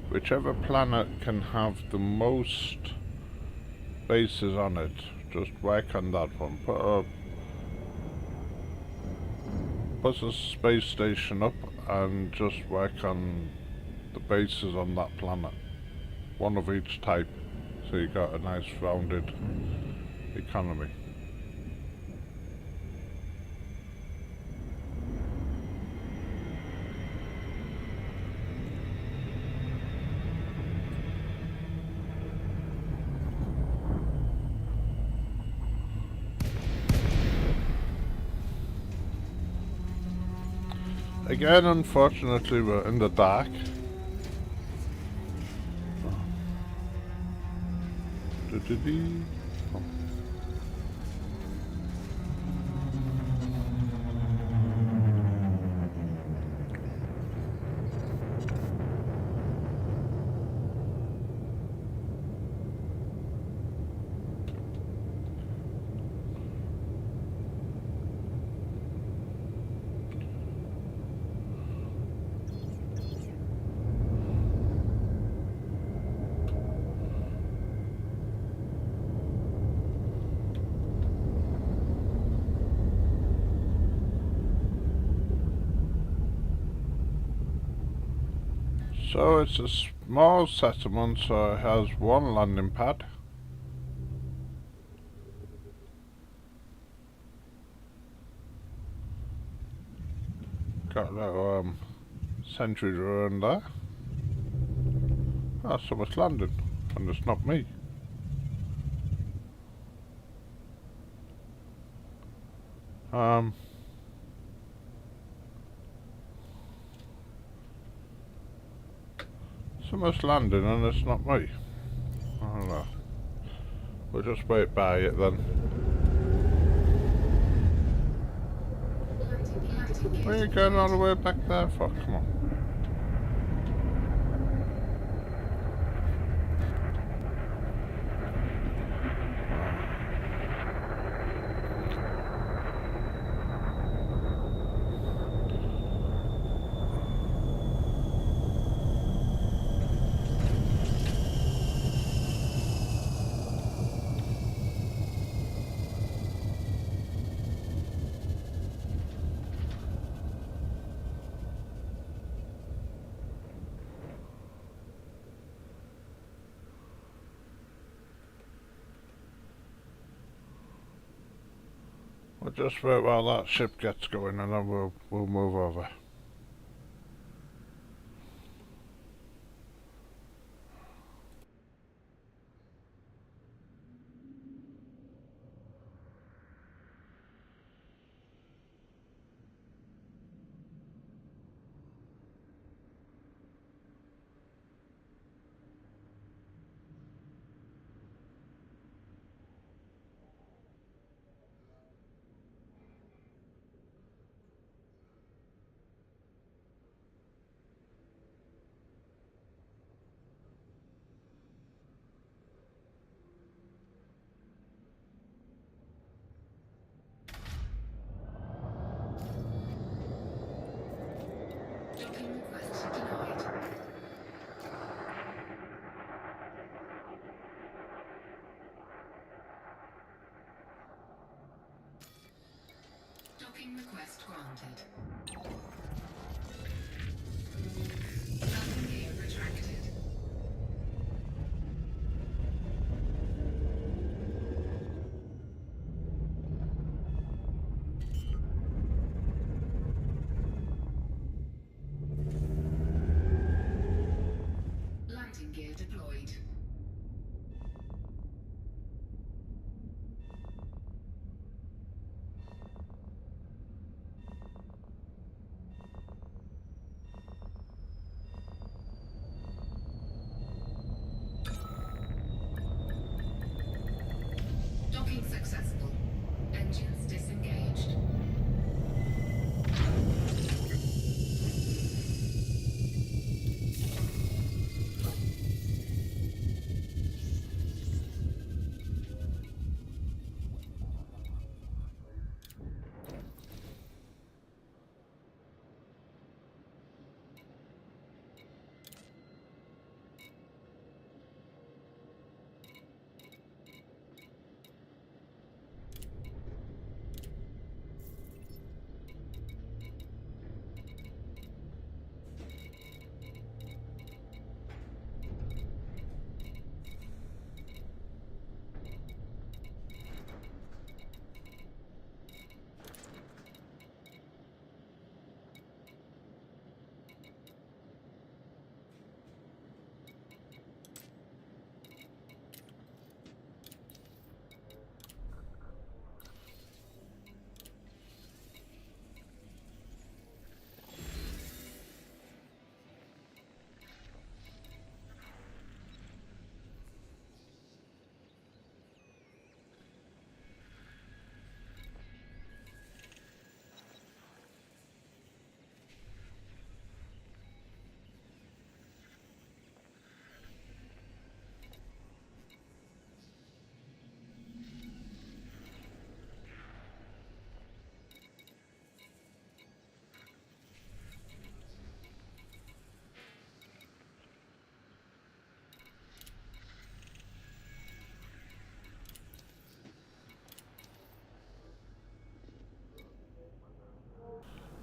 whichever planet can have the most bases on it, just work on that one. Put a space station up and just work on the bases on that planet. One of each type, so you got a nice rounded economy. Again, unfortunately, we're in the dark. Oh. So it's a small settlement, so it has one landing pad. Got that sentry drone there. Oh, someone's landing, and it's not me. Someone's landing and it's not me. I don't know. We'll just wait by it then. Where are you going all the way back there for? Come on. We'll just wait while that ship gets going and then we'll move over. Docking request denied. Docking request granted. Landing gear retracted. Landing gear deployed. Docking successful. Engines disengaged.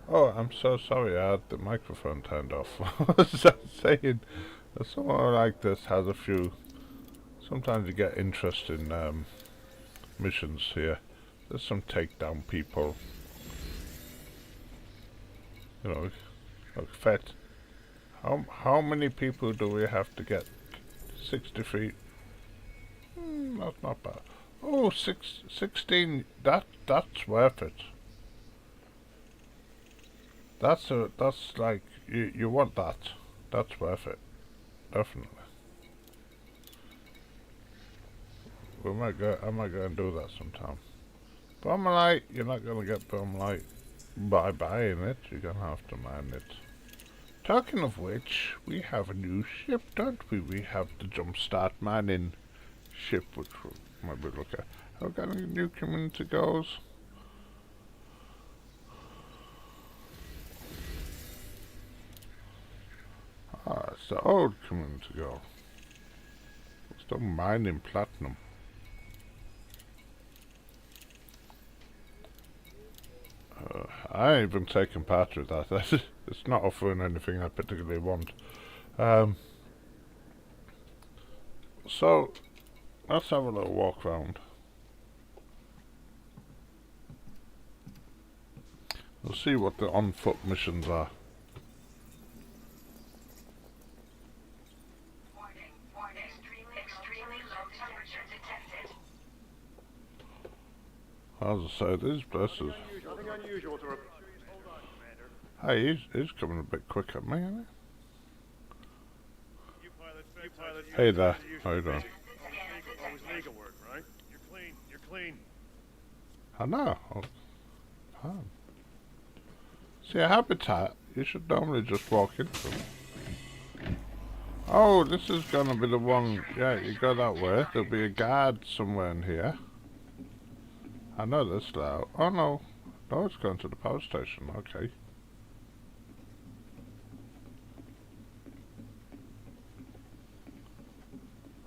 Oh, I'm so sorry, I had the microphone turned off. What was I saying? Someone like this has a few... Sometimes you get interesting missions here. There's some takedown people. You know, like Fett. How many people do we have to get? 60 feet? That's not bad. Oh, 16. That's worth it. That's like you want that. That's worth it, definitely. I might go and do that sometime. Bromelight, you're not gonna get bromelight by buying it. You're gonna have to mine it. Talking of which, we have a new ship, don't we? We have the Jumpstart mining ship, which we might be look at. Have we got any new community goals? Ah, it's the old community goal. Still mining platinum. I ain't even taken part with that. It's not offering anything I particularly want. So, let's have a little walk around. We'll see what the on-foot missions are. Extremely low temperature detected. As I say, these places. Nothing unusual to report. Hold on, Commander. Hey, he's coming a bit quick at me, isn't You pilot, he? Hey there, how you doing? Always legal work, right? You're clean. You're clean. I know. Oh, fine. See, a habitat, you should normally just walk into them. Oh, this is gonna be the one. Yeah, you go that way. There'll be a guard somewhere in here. I know this now. Oh no. No, it's going to the power station. Okay.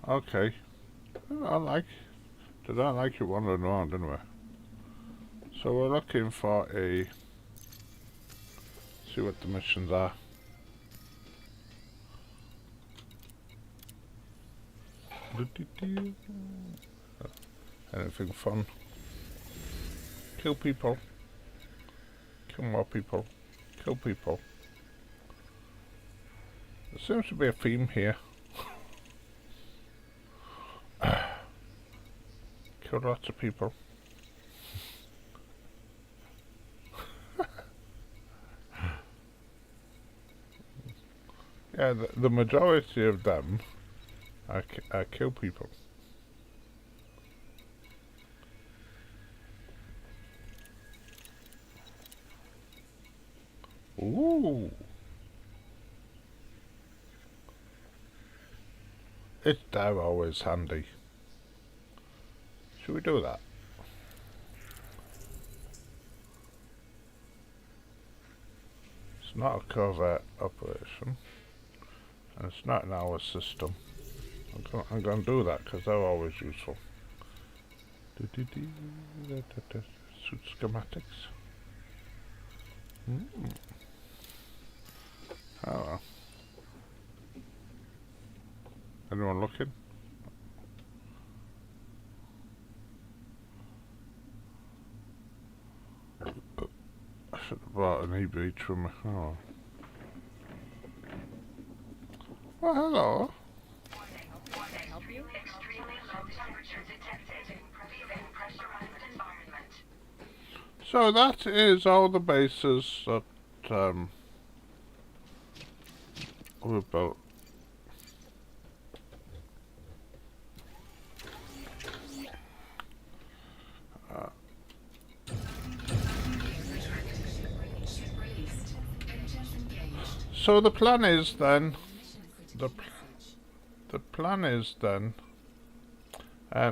Okay. Did I like you wandering around, didn't we? So we're looking for a... See what the missions are. Anything fun? Kill people. Kill more people. Kill people. There seems to be a theme here. Kill lots of people. Yeah, the majority of them are kill people. Ooh. It's they're always handy. Should we do that? It's not a covert operation, and it's not in our system. I'm going to do that because they're always useful. Suit schematics. Oh. Anyone looking? I should have brought an e-beach from me. Oh. Well, hello. Help you? Extremely low temperature detected. Leaving pressurized environment. So that is all the bases that we built. So the plan is then, the plan is then,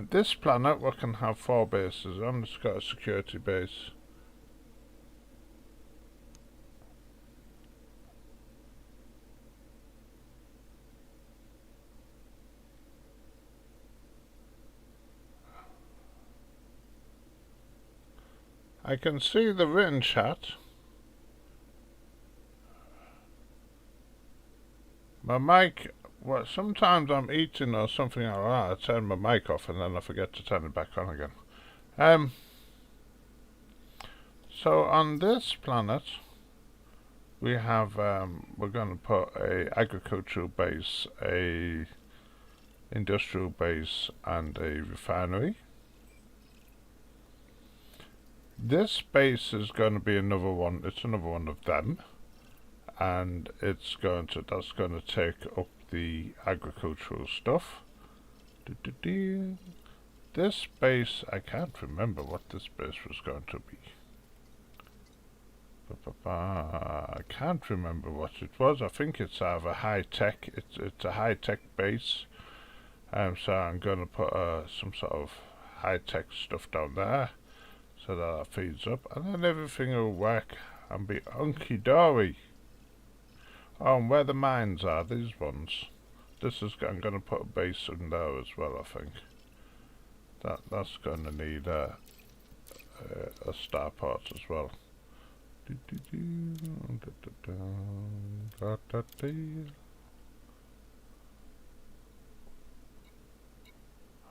this planet we can have 4 bases, and it's got a security base. I can see the written chat. My mic, well, sometimes I'm eating or something like that, I turn my mic off and then I forget to turn it back on again. So on this planet, we have, we're going to put a agricultural base, a industrial base, and a refinery. this base is going to be another one. It's another one of them, and that's going to take up the agricultural stuff. This base, I can't remember what this base was going to be. I can't remember what it was. I think it's either high tech. It's a high tech base. So I'm going to put some sort of high tech stuff down there, so that feeds up, and then everything will work and be hunky dory. Oh, and where the mines are, these ones. I'm going to put a base in there as well. I think that's going to need a starport as well.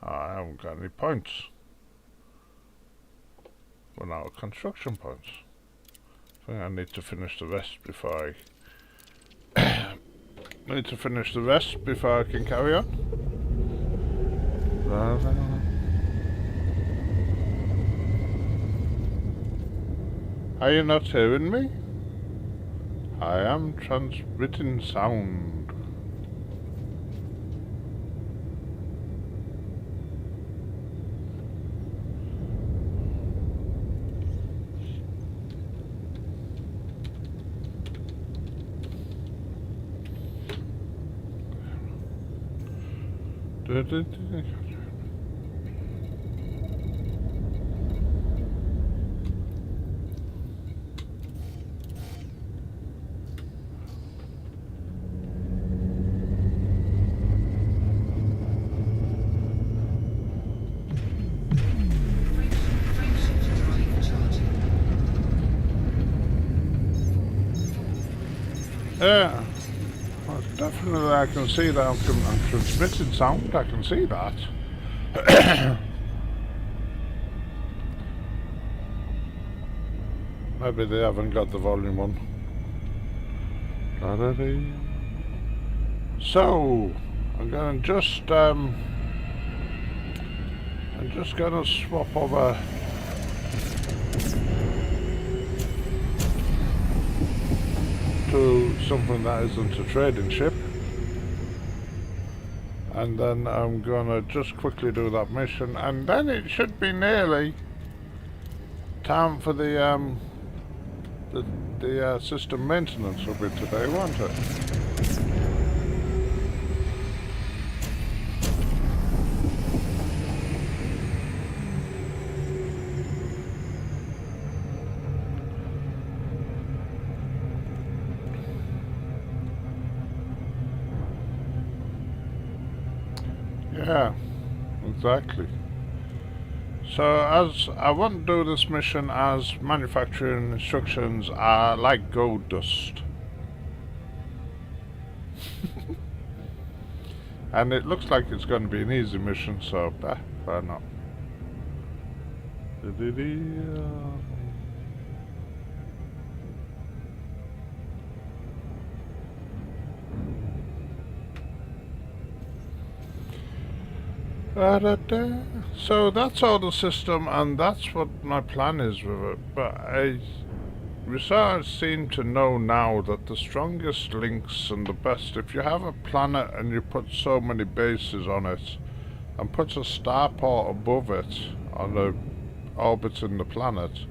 I haven't got any points. Well, now construction points. I think I need to finish the rest before I can carry on. Are you not hearing me? I am transmitting sound. Frameshift drive charging. Yeah, well, definitely I can see that I'm transmitting sound. I can see that. Maybe they haven't got the volume on. So I'm gonna I'm just gonna swap over to something that isn't a trading ship, and then I'm gonna just quickly do that mission, and then it should be nearly time for the system maintenance will be today, won't it? Yeah, exactly. So as I want to do this mission as manufacturing instructions are like gold dust. And it looks like it's going to be an easy mission, so why not? So that's all the system, and that's what my plan is with it. But researchers seem to know now that the strongest links and the best, if you have a planet and you put so many bases on it, and put a starport above it on the orbiting the planet,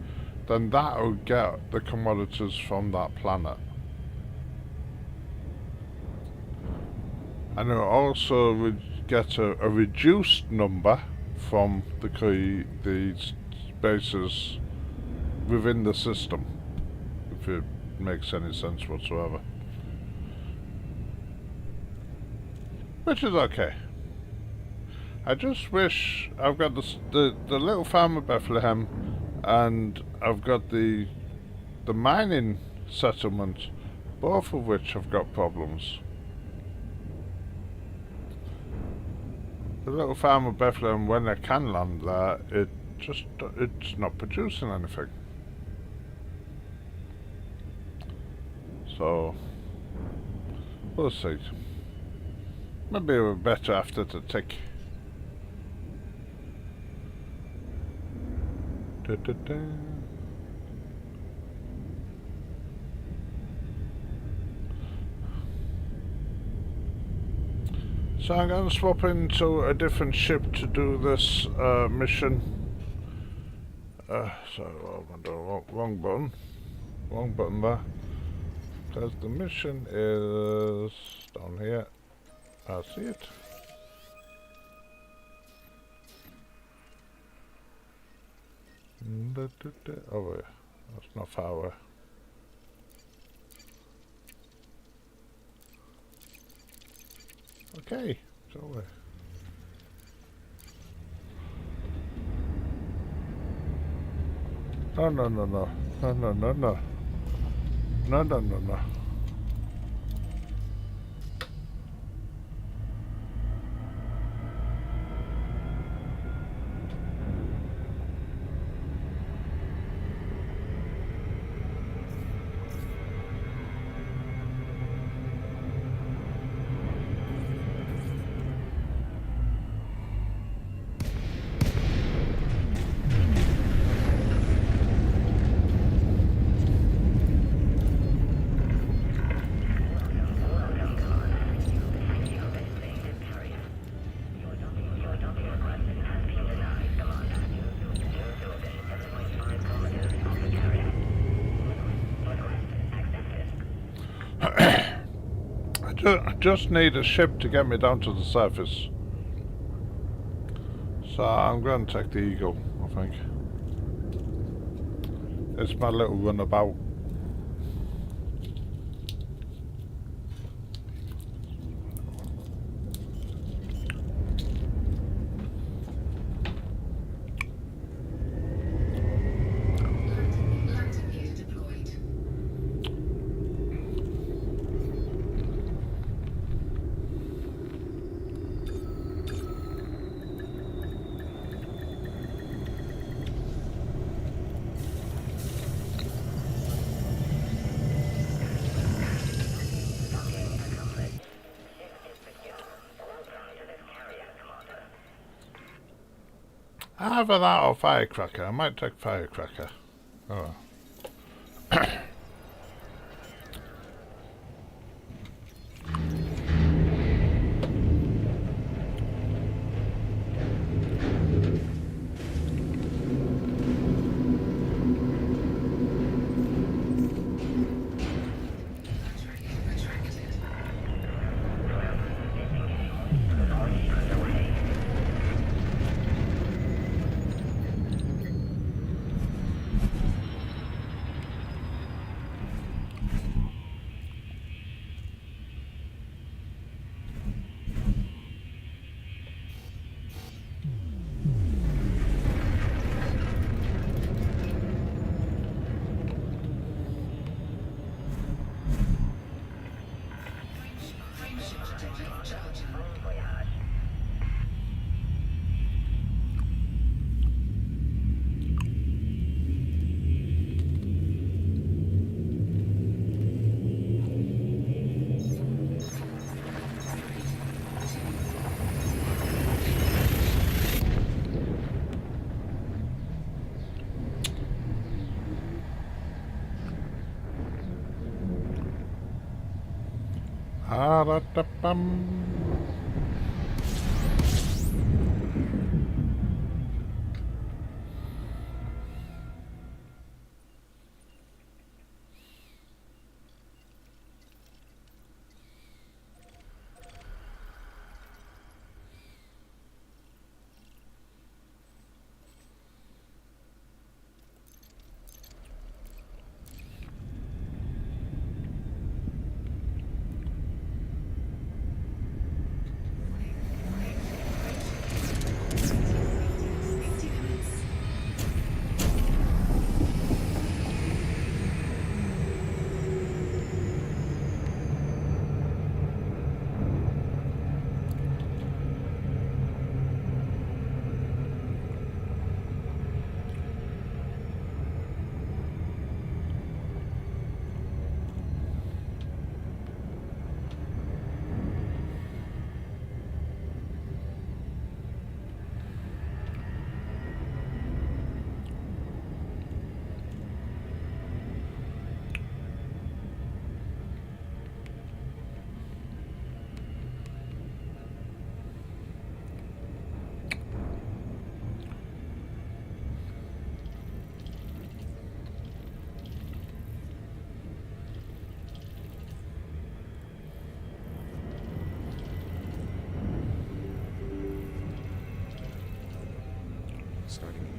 then that will get the commodities from that planet. And it will also get a reduced number from the bases within the system, if it makes any sense whatsoever. Which is okay. I just wish I've got the little farm of Bethlehem, and I've got the mining settlement, both of which have got problems. The little farm of Bethlehem, when I can land there, it's not producing anything. So we'll see. Maybe we're better after the tick. So I'm going to swap into a different ship to do this mission. So I'm doing wrong button. Wrong button there. Because the mission is down here. I see it. Oh yeah, that's not far away. Okay, so no. No. I just need a ship to get me down to the surface. So I'm going to take the Eagle, I think. It's my little runabout. Landing gear deployed. Either that or Firecracker. I might take Firecracker. Oh. Retracted. Frameshift drive charging. Ah-da-da-bum.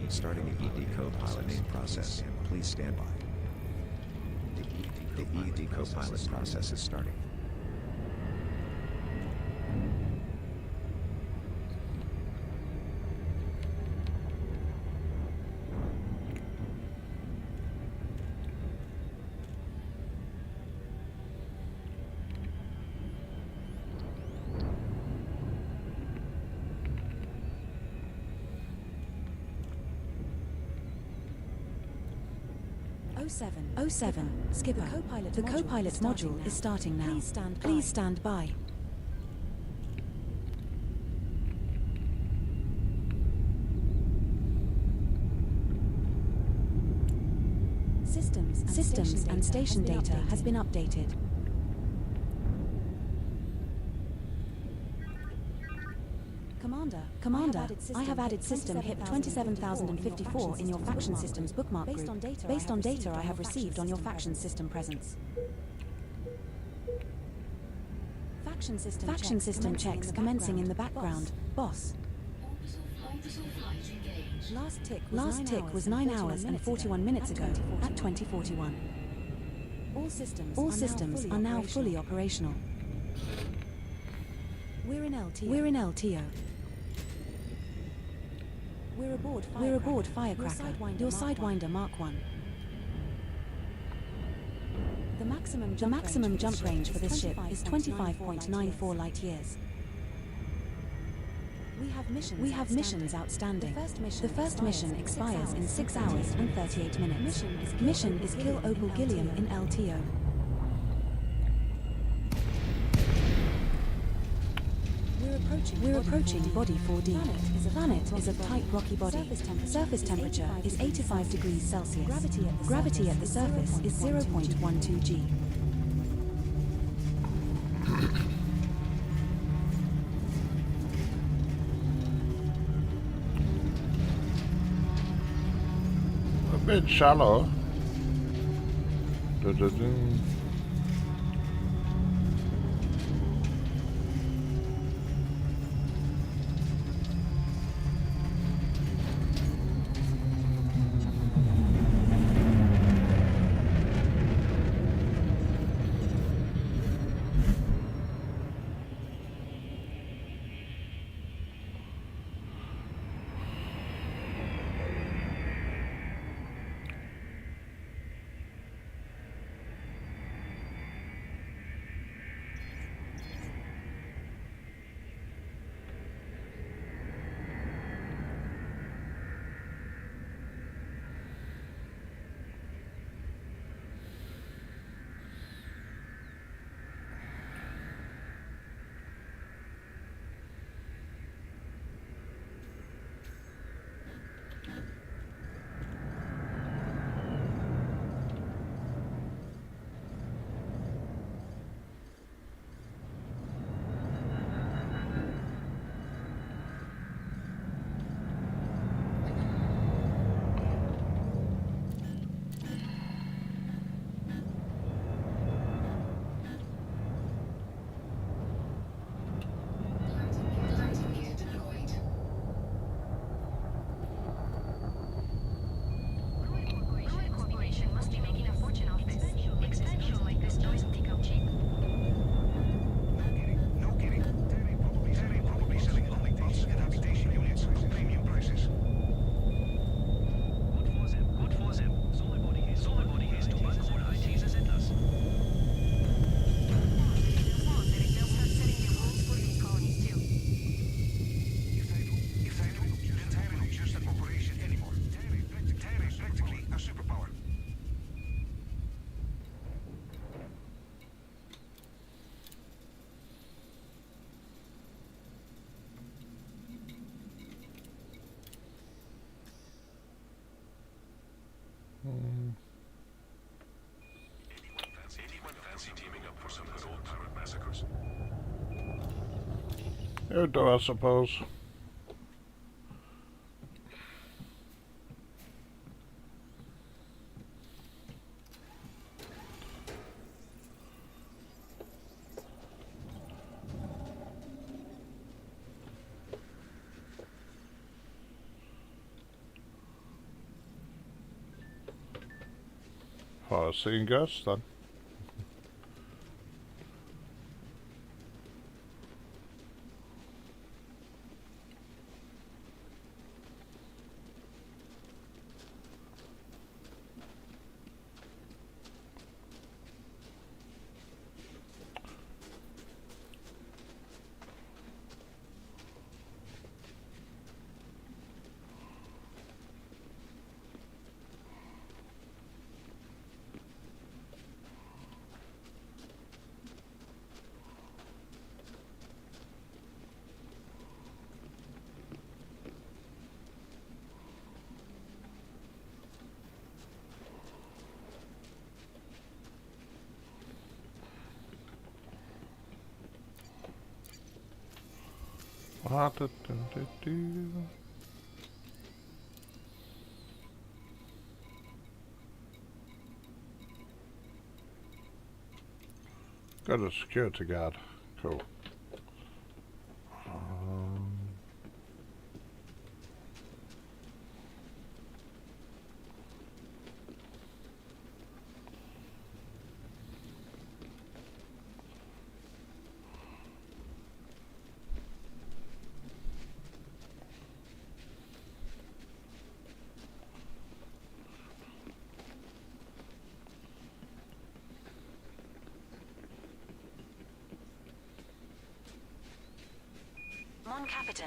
Starting EED co-pilot name process. Please stand by. The EED co-pilot process is starting. O7, Skipper. The co-pilot module is starting now. Please stand by. Systems and station data has been updated. Commander, I have added system HIP 27054 in your faction system's bookmark group, based on data I have received on your faction system presence. Faction system checks commencing in the background, boss. Orbital flight engaged. Last tick was 9 hours and 41 minutes ago, at 2041. All systems are now fully operational. We're in LTO. We're aboard Firecracker, your Sidewinder Mark 1. The maximum jump range for this ship is 25.94 light years. We have missions outstanding. The first mission expires in 6 hours and 38 minutes. Mission is kill Opal Gilliam in LTO. We're approaching body 4D. Planet is of tight rocky body. Surface temperature is 85 degrees Celsius. Gravity at the surface is 0.12 G. A bit shallow. Du-du-dum. Landing gear deployed. Ruin Corporation must be making a fortune off this. Expansion like this doesn't take out cheap. No kidding. Terry probably selling only bots and habitation units for premium prices. Gut vor them. Solebody ist to Bank oder ICZ etwas. They'll start setting their rules for these colonies too. If they do, then Terry is just an operation anymore. Terry is practically a superpower. Anyone fancy teaming up for some good old pirate massacres? You do, I suppose. far as seeing goes then. Got a security guard. Cool.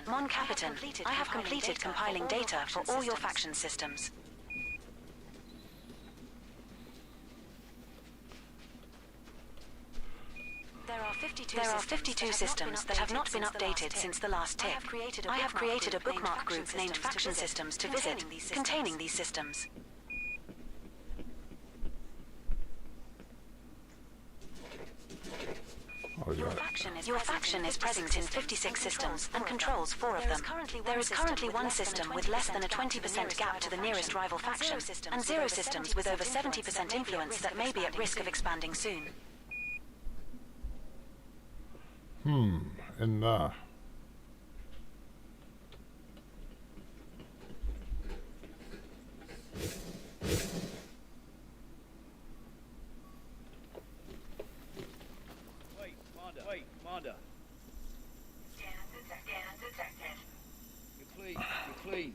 Mon Capitan, I have completed compiling data for all your faction systems. There are 52 systems that have not been updated since the last tip. I have created a bookmark group named Faction Systems to visit, containing these systems. Your faction is present in 56 systems and controls 4 of them. There is currently one system with less than a 20% gap to the nearest rival faction, and 0 systems with over 70% influence that may be at risk of expanding soon. In there. Wait, Commander. Scan detected. You're clean.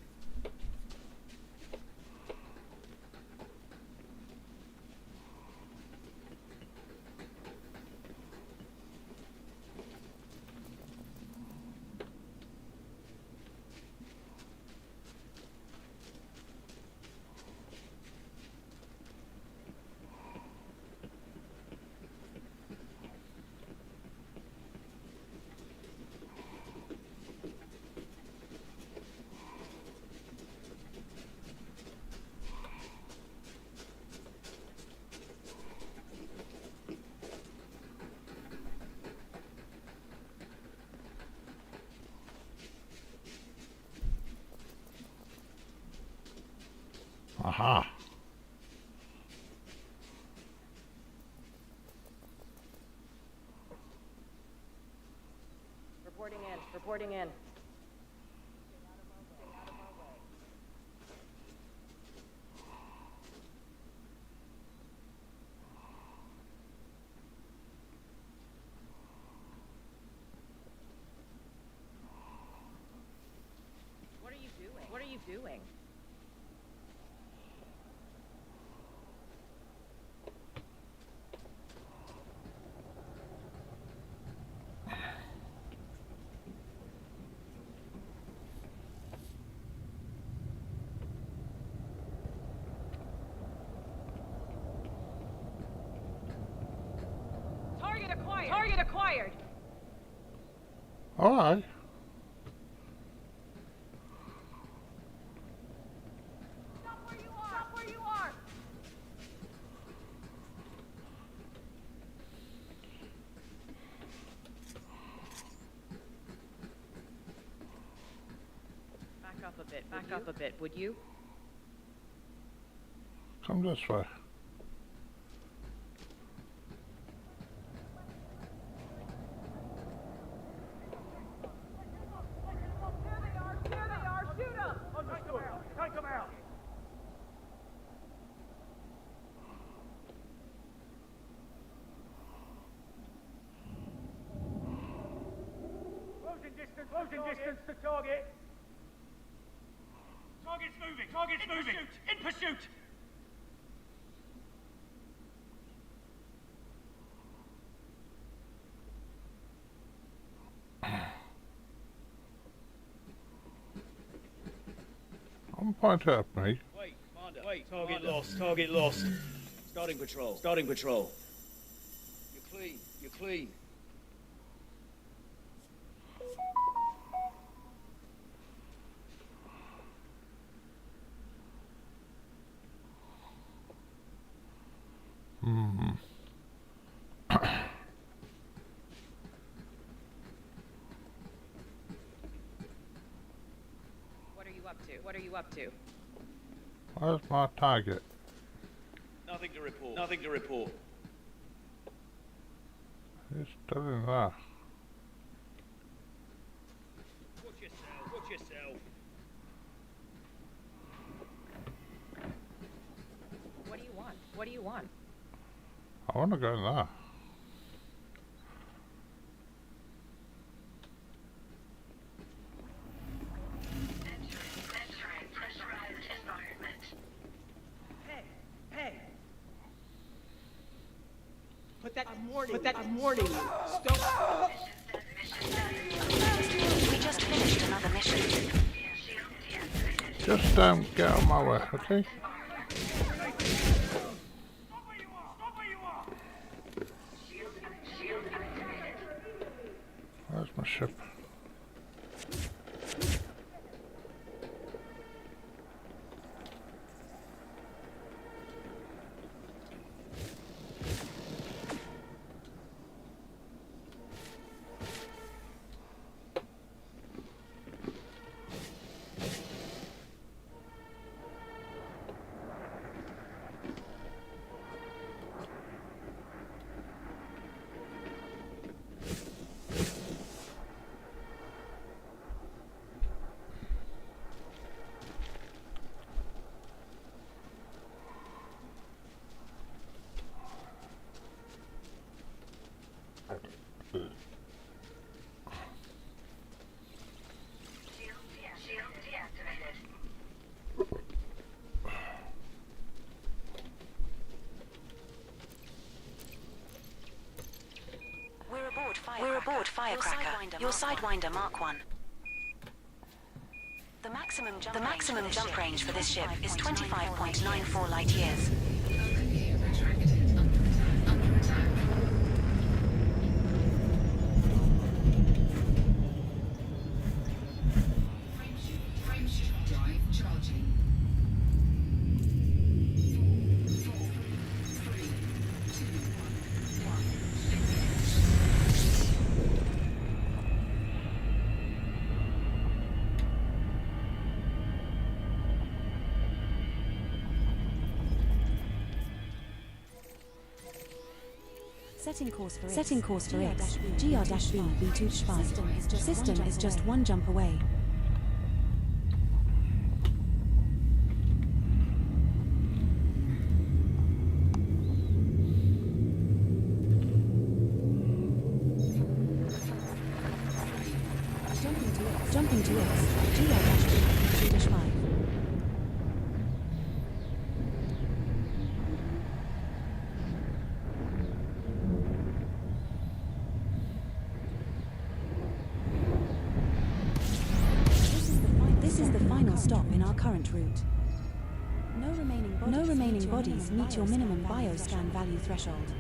Aha. Reporting in. What are you doing? Target acquired. All right. Stop where you are. Back up a bit, would you? Come this way. Closing distance to target. Target's moving. Target's moving. In pursuit. Don't point at me. Wait, Commander. Wait, target lost. Target lost. Starting patrol. Starting patrol. You're clean. You're clean. What are you up to? What are you up to? Where's my target? Nothing to report. Nothing to report. He's still in there. Watch yourself. Watch yourself. What do you want? What do you want? I wanna go in there. Entering pressurized environment. Hey! Put that I'm warning you. Stop! We just finished another mission. Just get out of my way, okay? Where's my ship? Shield deactivated. We're aboard Firecracker. Your Sidewinder Mark 1. The maximum jump range for this ship is 25.94 light years. Buccaneer retracted. Under attack. Frameshift drive charging. 4, 3, 2, 1. Setting course for X. GR-B b2-5. System is just one jump away. Jumping to X. GR-B b2-5. This is the final stop in our current route. No remaining bodies meet your minimum bioscan value threshold.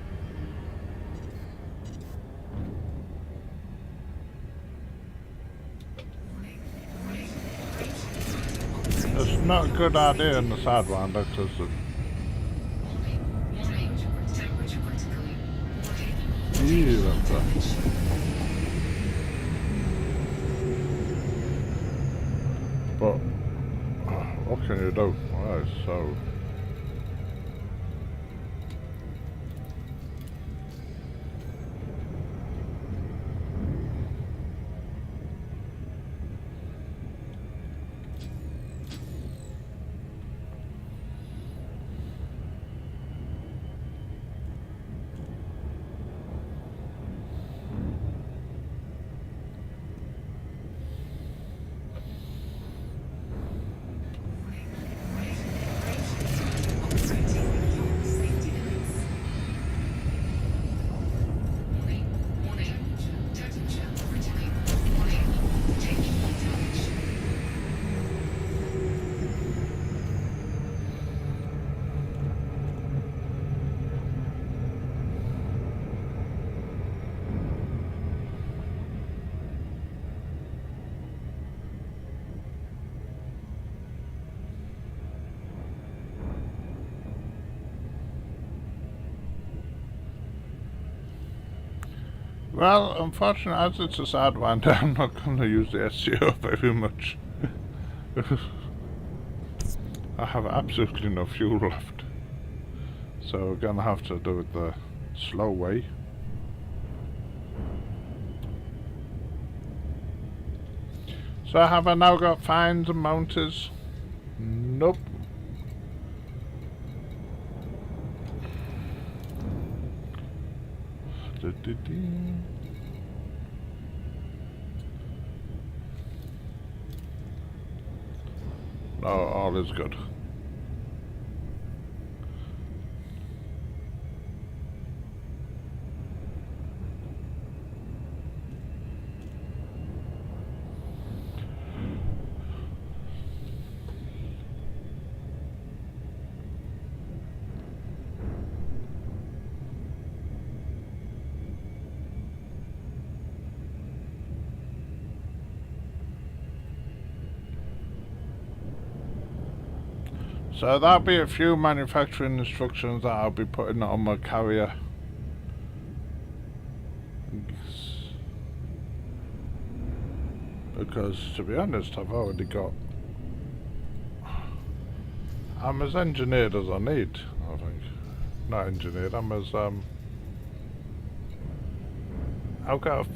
It's not a good idea in the Sidewinder because Temperature critical. but what can you do? Right, so Well, unfortunately, as it's a sad one, I'm not going to use the SCO very much. I have absolutely no fuel left. So we're going to have to do it the slow way. So have I now got fines and mounters? Nope. No, all is good. So that'll be a few manufacturing instructions that I'll be putting on my carrier. Because to be honest, I've already got... I'm as engineered as I need, I think. Not engineered, I'm as I've got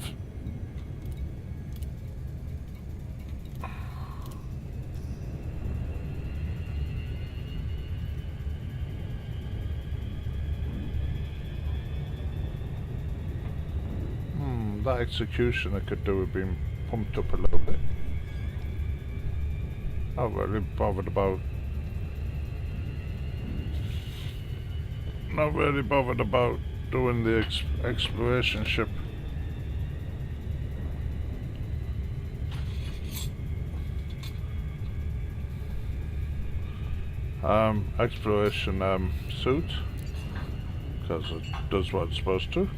that execution I could do with being pumped up a little bit. Not really bothered about doing the exploration ship. Exploration suit, because it does what it's supposed to.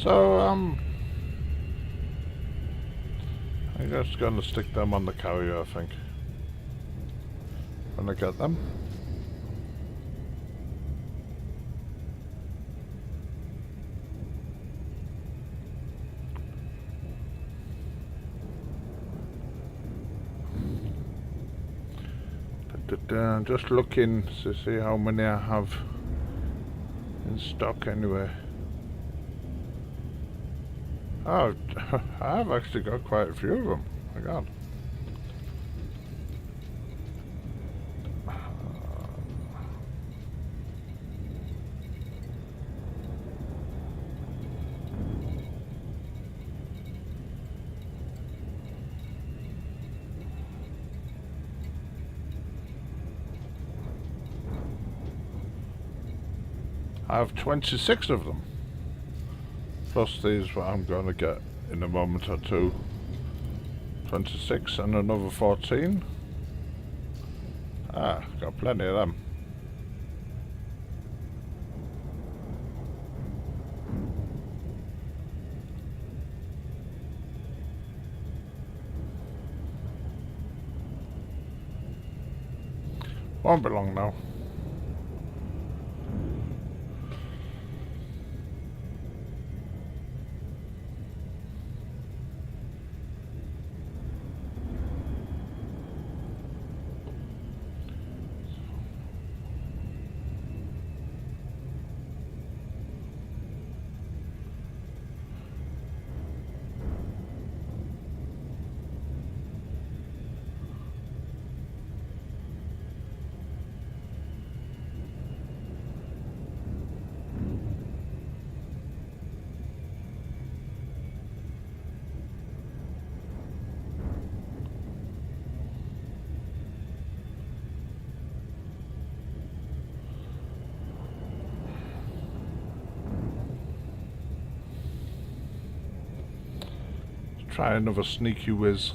So I'm just gonna stick them on the carrier, I think, when I get them. Just looking to see how many I have in stock anyway. Oh, I've actually got quite a few of them. My God. I have 26 of them. Plus these what I'm going to get in a moment or two. 26 and another 14. Ah, got plenty of them. Won't be long now. Try another sneaky whiz.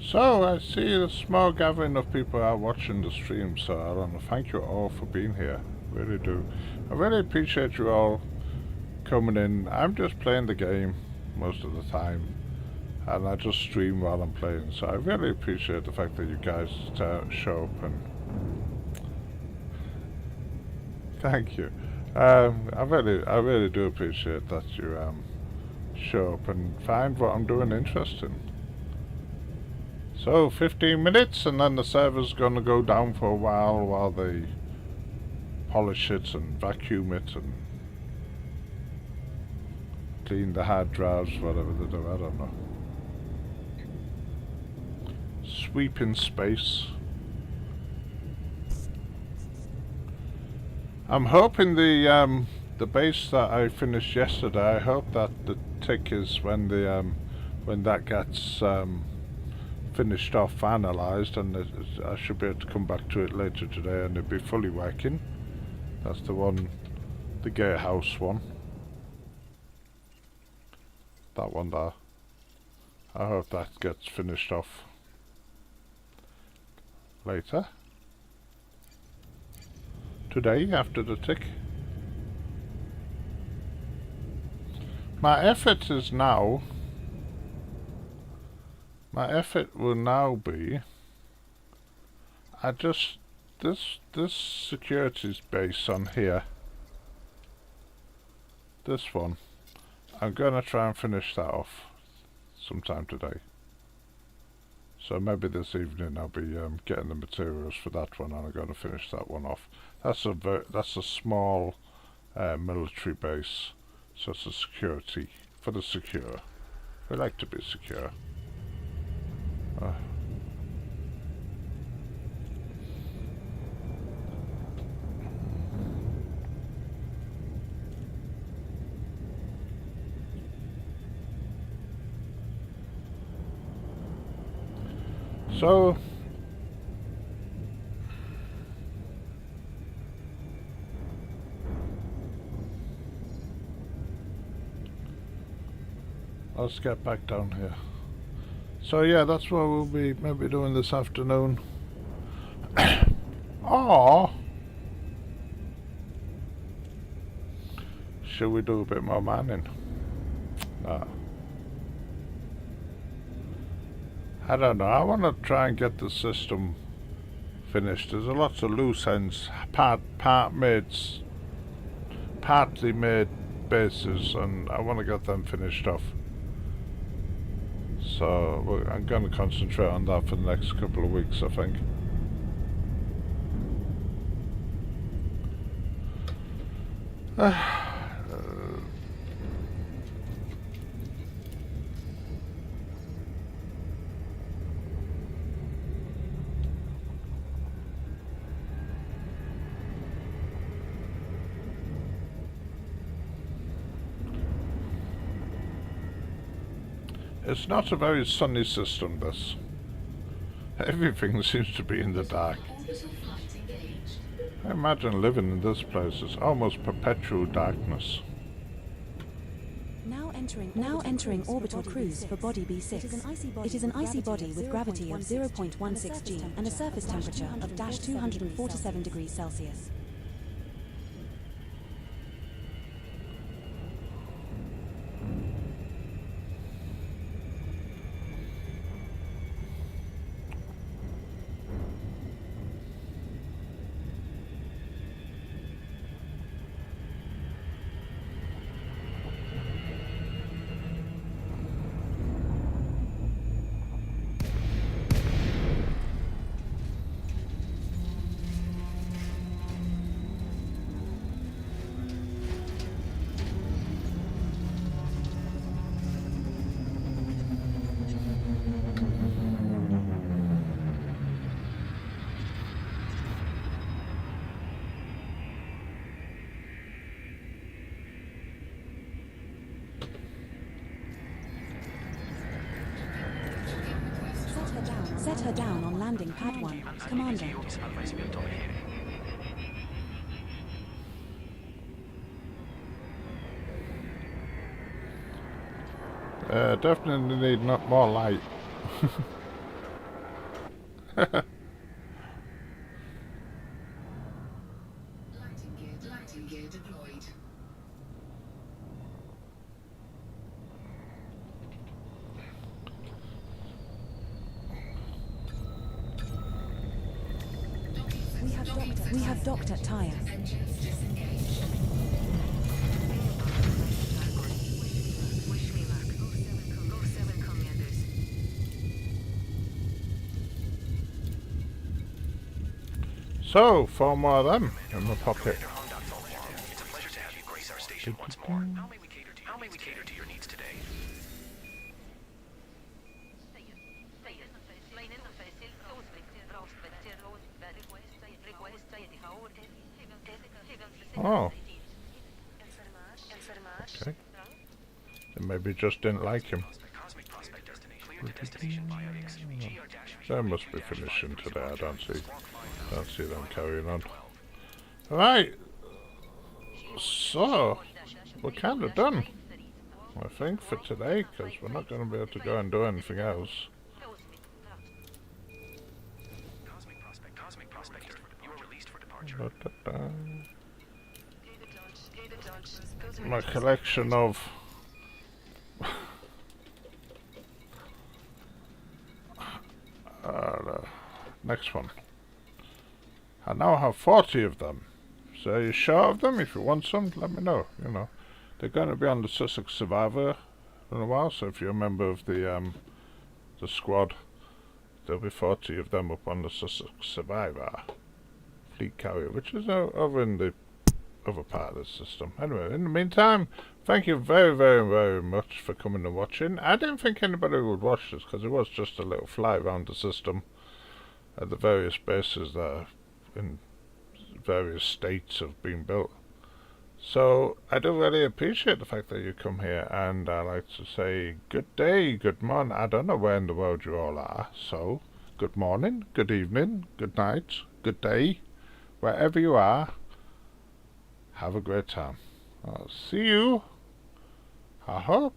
So I see a small gathering of people are watching the stream, so I want to thank you all for being here. Really do. I really appreciate you all coming in. I'm just playing the game most of the time, and I just stream while I'm playing, so I really appreciate the fact that you guys show up, and thank you. I really do appreciate that you show up and find what I'm doing interesting. So 15 minutes and then the server's gonna go down for a while they polish it and vacuum it and clean the hard drives, whatever they do, I don't know. Sweeping space. I'm hoping the base that I finished yesterday, I hope that the tick is when that gets finished off, finalised, and I should be able to come back to it later today and it'll be fully working. That's the one, the gatehouse one. That one there. I hope that gets finished off later. Today, after the tick. My effort will now be, this securities base on here, this one, I'm gonna try and finish that off sometime today. So maybe this evening I'll be getting the materials for that one, and I'm gonna finish that one off. That's a small military base, so it's a security for the secure. We like to be secure. So let's get back down here. So yeah, that's what we'll be maybe doing this afternoon. Or should we do a bit more mining? I don't know. I want to try and get the system finished. There's a lot of loose ends, partly made bases, and I want to get them finished off. So I'm going to concentrate on that for the next couple of weeks, I think. It's not a very sunny system, this. Everything seems to be in the dark. I imagine living in this place is almost perpetual darkness. Now entering orbital cruise for body B6. It is an icy body with gravity of 0.16 g and a surface temperature of -247 degrees Celsius. Set her down on landing pad 1, Commander. Definitely need not more light. Lighting gear deployed. We have docked at Tyre. Engines disengaged. Wish me luck. Go 7 commanders. So, 4 more of them in my pocket. It's a pleasure to have you grace our station once more. How may we cater to your needs today? Oh. Okay. They maybe just didn't like him. They must be finishing today. I don't see them carrying on. Right. So we're kind of done, I think, for today, because we're not going to be able to go and do anything else. My collection of next one. I now have 40 of them. So are you sure of them? If you want some, let me know. You know, they're going to be on the Sussex Survivor in a while. So if you're a member of the squad, there'll be 40 of them up on the Sussex Survivor fleet carrier, which is over in the other part of the system. Anyway, in the meantime, thank you very, very, very much for coming and watching. I didn't think anybody would watch this because it was just a little fly around the system at the various bases that are in various states of being built. So I do really appreciate the fact that you come here, and I like to say good day, good morning. I don't know where in the world you all are, so good morning, good evening, good night, good day, wherever you are. Have a great time. I'll see you, I hope,